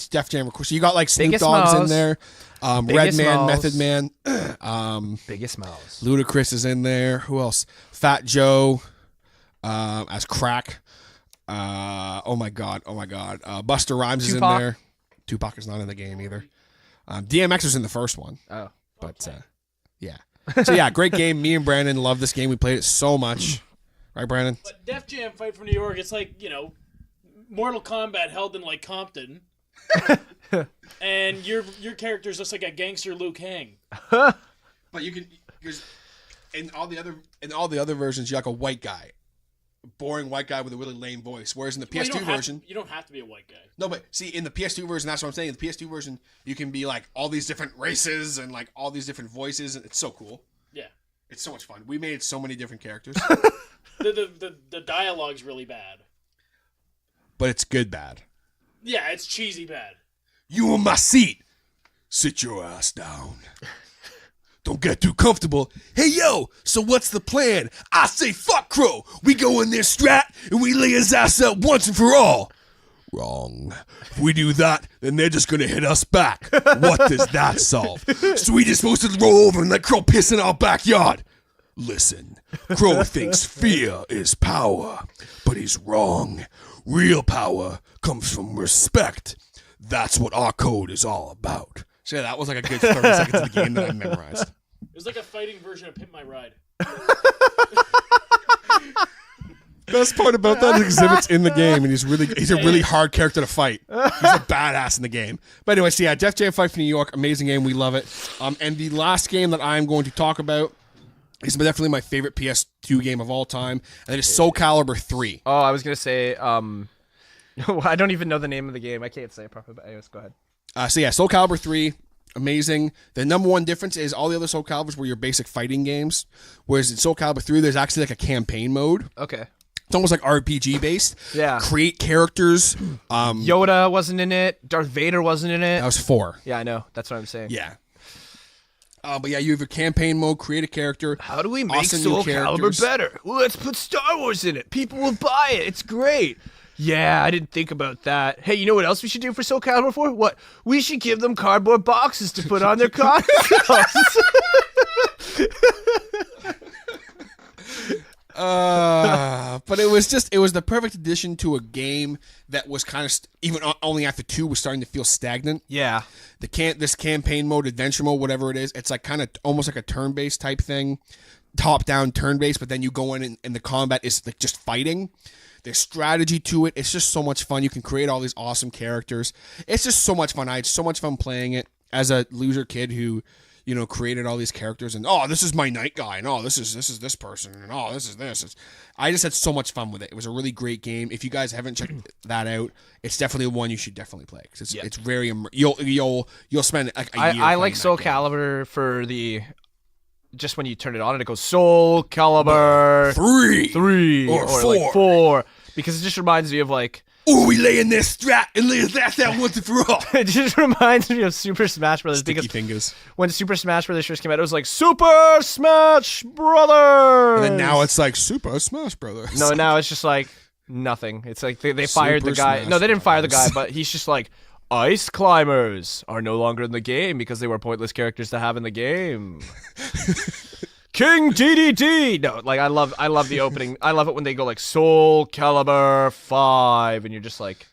Def Jam. So you got like Snoop Biggest Dogg's in Smalls. there. Biggest Redman, Smalls. Method Man. Biggest Mouse. Ludacris is in there. Who else? Fat Joe as Crack. Oh my god. Busta Rhymes is in Tupac. there. Tupac is not in the game either. DMX was in the first one. Oh, But yeah. So yeah, great game. Me and Brandon love this game. We played it so much. Right, Brandon? But Def Jam Fight for New York, it's like, Mortal Kombat held in like Compton. And your character's just like a gangster Liu Kang. But you can because in all the other versions you're like a white guy. Boring white guy with a really lame voice. Whereas in the PS2 version, You don't have to be a white guy. no, but see, in the PS2 version, that's what I'm saying. In the PS2 version, you can be like all these different races and like all these different voices, and it's so cool. Yeah. It's so much fun. We made so many different characters, The dialogue's really bad. but it's good bad. Yeah, it's cheesy bad. You in my seat. Sit your ass down. Don't get too comfortable. Hey, yo, so what's the plan? I say fuck Crow. We go in there strat and we lay his ass out once and for all. Wrong. If we do that, then they're just gonna hit us back. What does that solve? So we just supposed to roll over and let Crow piss in our backyard? Listen, Crow thinks fear is power, but he's wrong. Real power comes from respect. That's what our code is all about. So yeah, that was like a good 30 seconds of the game that I memorized. It was like a fighting version of Pimp My Ride. Best part about that is Exhibit's in the game, and he's a really hard character to fight. He's a badass in the game. But anyway, so yeah, Def Jam Fight for New York, amazing game, we love it. And the last game that I'm going to talk about is definitely my favorite PS2 game of all time, and it is Soul Calibur 3. Oh, I was gonna say. I don't even know the name of the game. I can't say it properly. But anyways, go ahead. So yeah, Soul Calibur 3, amazing. The number one difference is all the other Soul Caliburs were your basic fighting games, whereas in Soul Calibur 3, there's actually like a campaign mode. Okay. It's almost like RPG based. Yeah. Create characters. Yoda wasn't in it. Darth Vader wasn't in it. That was 4. Yeah, I know. That's what I'm saying. Yeah. But yeah, you have your campaign mode, create a character. How do we make awesome new Soul characters. Calibur better? Let's put Star Wars in it. People will buy it. It's great. Yeah, I didn't think about that. Hey, you know what else we should do for Soul Calibur 4? What? We should give them cardboard boxes to put on their consoles. But it was the perfect addition to a game that was kind of even only after 2 was starting to feel stagnant. Yeah. This campaign mode, adventure mode, whatever it is, it's like kind of almost like a turn-based type thing, top-down turn-based. But then you go in and the combat is like just fighting. There's strategy to it. It's just so much fun. You can create all these awesome characters. It's just so much fun. I had so much fun playing it as a loser kid who, created all these characters and this is my night guy and this is this person and this is this. I just had so much fun with it. It was a really great game. If you guys haven't checked that out, it's definitely one you should definitely play because it's very you'll spend like a year. I like Soul Calibur for the just when you turn it on and it goes Soul Calibur 3 or or 4. like 4 because it just reminds me of like "Oh, we lay in this strat and lay that down once and for all." It just reminds me of Super Smash Brothers Sticky because fingers. when Super Smash Brothers first came out, it was like Super Smash Brothers. And then now it's like Super Smash Brothers. No, now it's just like nothing. It's like they fired the Super guy. Smash No, they didn't fire the guy, Brothers. but he's just like, ice climbers are no longer in the game because they were pointless characters to have in the game. King DDD. No, like I love the opening. I love it when they go like Soul Calibur 5 and you're just like,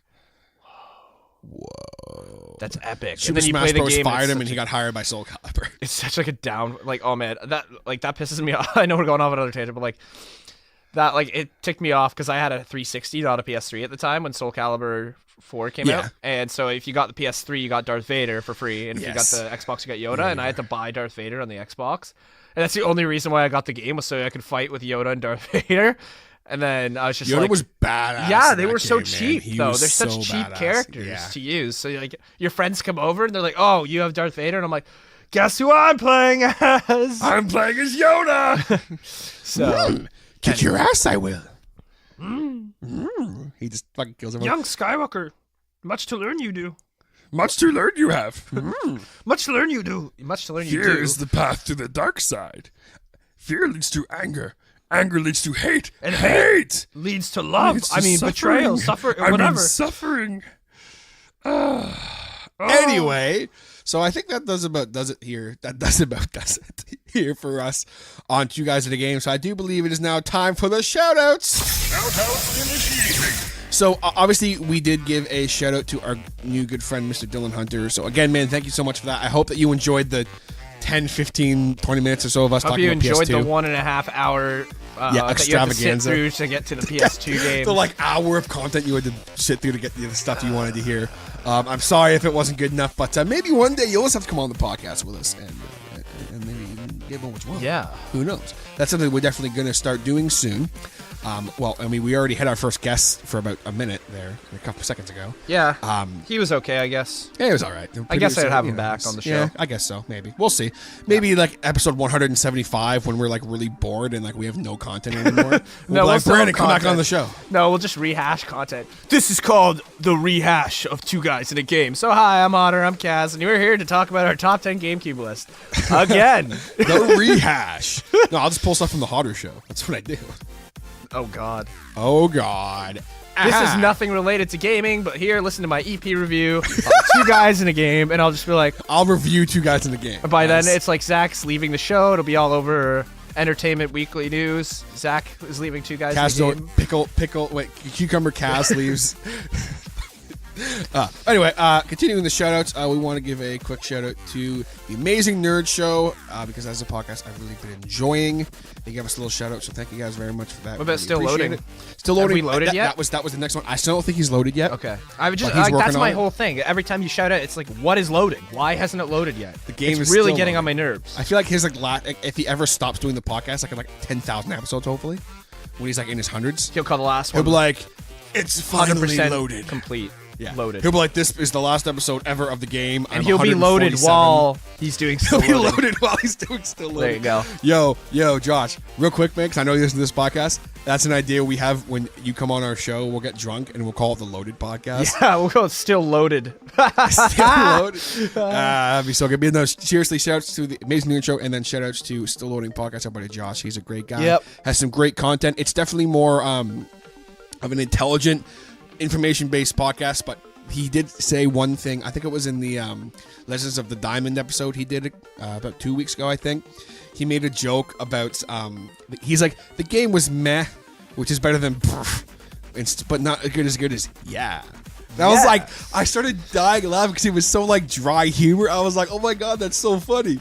whoa. That's epic. Super and then you Smash play the Bros. game. Fired It's him, and such he got hired by Soul Calibur. It's such like a down, like, oh man, that pisses me off. I know we're going off on another tangent, but like that, like, it ticked me off because I had a 360, not a PS3 at the time when Soul Calibur 4 came Yeah. out, and so if you got the PS3, you got Darth Vader for free, and if Yes. you got the Xbox, you got Yoda, and I had to buy Darth Vader on the Xbox, and that's the only reason why I got the game was so I could fight with Yoda and Darth Vader. And then I was just Yoda like, was badass. yeah, in they that were so game, man. cheap He though. was They're such so cheap badass. characters Yeah. to use. So like your friends come over and they're like, "Oh, you have Darth Vader," and I'm like, "Guess who I'm playing as?" I'm playing as Yoda. So Kick your ass, I will. He just fucking kills everyone. Young Skywalker, much to learn you do. Much to learn you have. Much to learn you do. much to learn you Fear do. is the path to the dark side. Fear leads to anger. Anger leads to hate. And hate Leads to love. leads to I mean, betrayal, whatever. Suffering. Anyway, so I think that does it here. That does it here for us on Two Guys in a Game. So I do believe it is now time for the shoutouts. Shoutouts initiating. So obviously we did give a shout out to our new good friend Mr. Dylan Hunter. So again, man, thank you so much for that. I hope that you enjoyed the 10, 15, 20 minutes or so of us Hope talking you about enjoyed PS2. the 1.5 hour Yeah, that you have to sit extravaganza. through to get to the PS2 game. The like hour of content you had to sit through to get the stuff you wanted to hear. I'm sorry if it wasn't good enough, but maybe one day you'll just have to come on the podcast with us and maybe even get one which one. Yeah. Who knows? That's something we're definitely going to start doing soon. Well, I mean, we already had our first guest for about a minute there, a couple seconds ago. Yeah. He was okay, I guess. Yeah, it was all right. I guess I'd have him You know, back on the show. Yeah, I guess so. Maybe we'll see. Maybe like episode 175 when we're like really bored and like we have no content anymore. No, be we'll like, still have Brandon, come back on content. the show. No, we'll just rehash content. This is called the rehash of Two Guys in a Game. So hi, I'm Hodder, I'm Kaz, and we're here to talk about our top 10 GameCube list. Again. The rehash. No, I'll just pull stuff from the Hodder show. That's what I do. Oh, God. Oh God. This Ah. is nothing related to gaming, but here, listen to my EP review of Two Guys in a Game, and I'll just be like, I'll review Two Guys in the Game. by Yes. then, it's like Zach's leaving the show. It'll be all over Entertainment Weekly News. Zach is leaving Two Guys Kaz in a Game. pickle. Wait, cucumber Kaz leaves. Anyway, continuing the shoutouts, we want to give a quick shout out to the Amazing Nerd Show because as a podcast I've really been enjoying. They gave us a little shout out, so thank you guys very much for that. What about Really still appreciate loading? it. Still loading. we loaded yet? That was the next one. I still don't think he's loaded yet. Okay. I would just But he's like, that's working my on it. whole thing. Every time you shout out, it's like, what is loading? Why hasn't it loaded yet? The game it's is really still getting on loading. my nerves. I feel like his if he ever stops doing the podcast, like 10,000 episodes, hopefully, when he's like in his hundreds, He'll call the last he'll one be like, "It's finally 100% loaded." complete. Yeah. Loaded. He'll be like, "This is the last episode ever of the game," And I'm he'll be loaded 147. while he's doing He'll still be loading. loaded while he's doing still loaded. There you go. Yo, Josh, real quick, man, because I know you listen to this podcast. That's an idea we have when you come on our show. We'll get drunk and we'll call it the Loaded Podcast. Yeah, we'll go still loaded. Still loaded. That'd be so good. But no, seriously, shoutouts to the Amazing Nerd Show and then shoutouts to Still Loading Podcast. Our buddy Josh, he's a great guy. Yep. Has some great content. It's definitely more of an intelligent, information-based podcast, but he did say one thing. I think it was in the Legends of the Diamond episode he did about 2 weeks ago, I think. He made a joke about, he's like, the game was meh, which is better than but not as good as yeah. And I was like, I started dying laughing because he was so like dry humor. I was like, oh my God, that's so funny.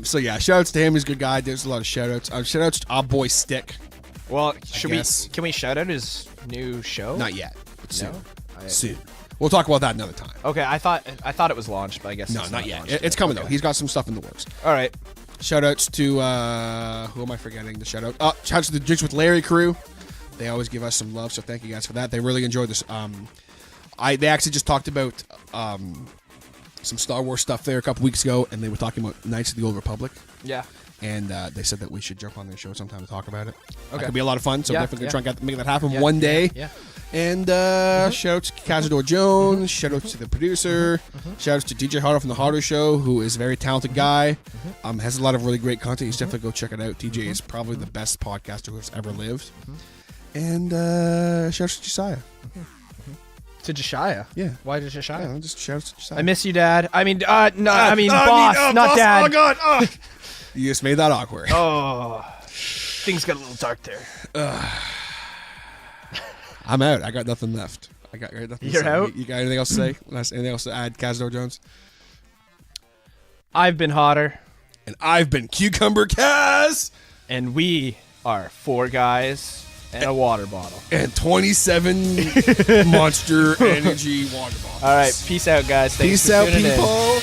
So yeah, shout outs to him. He's a good guy. There's a lot of shout outs. Shout outs to our boy Stick. Well, guess. can we shout out his new show? Not yet, but soon. No? Soon. We'll talk about that another time. Okay, I thought it was launched, but I guess No, it's not yet. launched It's coming though. He's got some stuff in the works. All right. Shout outs to who am I forgetting? The shout out. Shout outs to the Drinks with Larry crew. They always give us some love, so thank you guys for that. They really enjoyed this. They actually just talked about some Star Wars stuff there a couple weeks ago, and they were talking about Knights of the Old Republic. Yeah. and they said that we should jump on their show sometime to talk about it. That Okay. could be a lot of fun, so Yeah, definitely yeah. try and make that happen one day. Yeah. And shout out to Cazador Jones, shout out to the producer, shout out to DJ Hodder from the Hodder Show, who is a very talented guy. Has a lot of really great content. You should definitely go check it out. DJ is probably the best podcaster who's ever lived. And shout out to Josiah. To Josiah. Yeah. Why to Josiah? Yeah, just shout out to Josiah. I miss you, Dad. I mean, no, I mean, boss, not dad. Oh god. Oh. You just made that awkward. Oh, things got a little dark there. I'm out. I got nothing left. I got nothing to You're say. out? You got anything else to say? Anything else to add, Cazador Jones? I've been Hodder, And I've been Cucumber Kaz and we are 4 guys and a water bottle. and 27 Monster Energy water bottles. All right, peace out, guys. Thanks Peace for out, tuning in. people.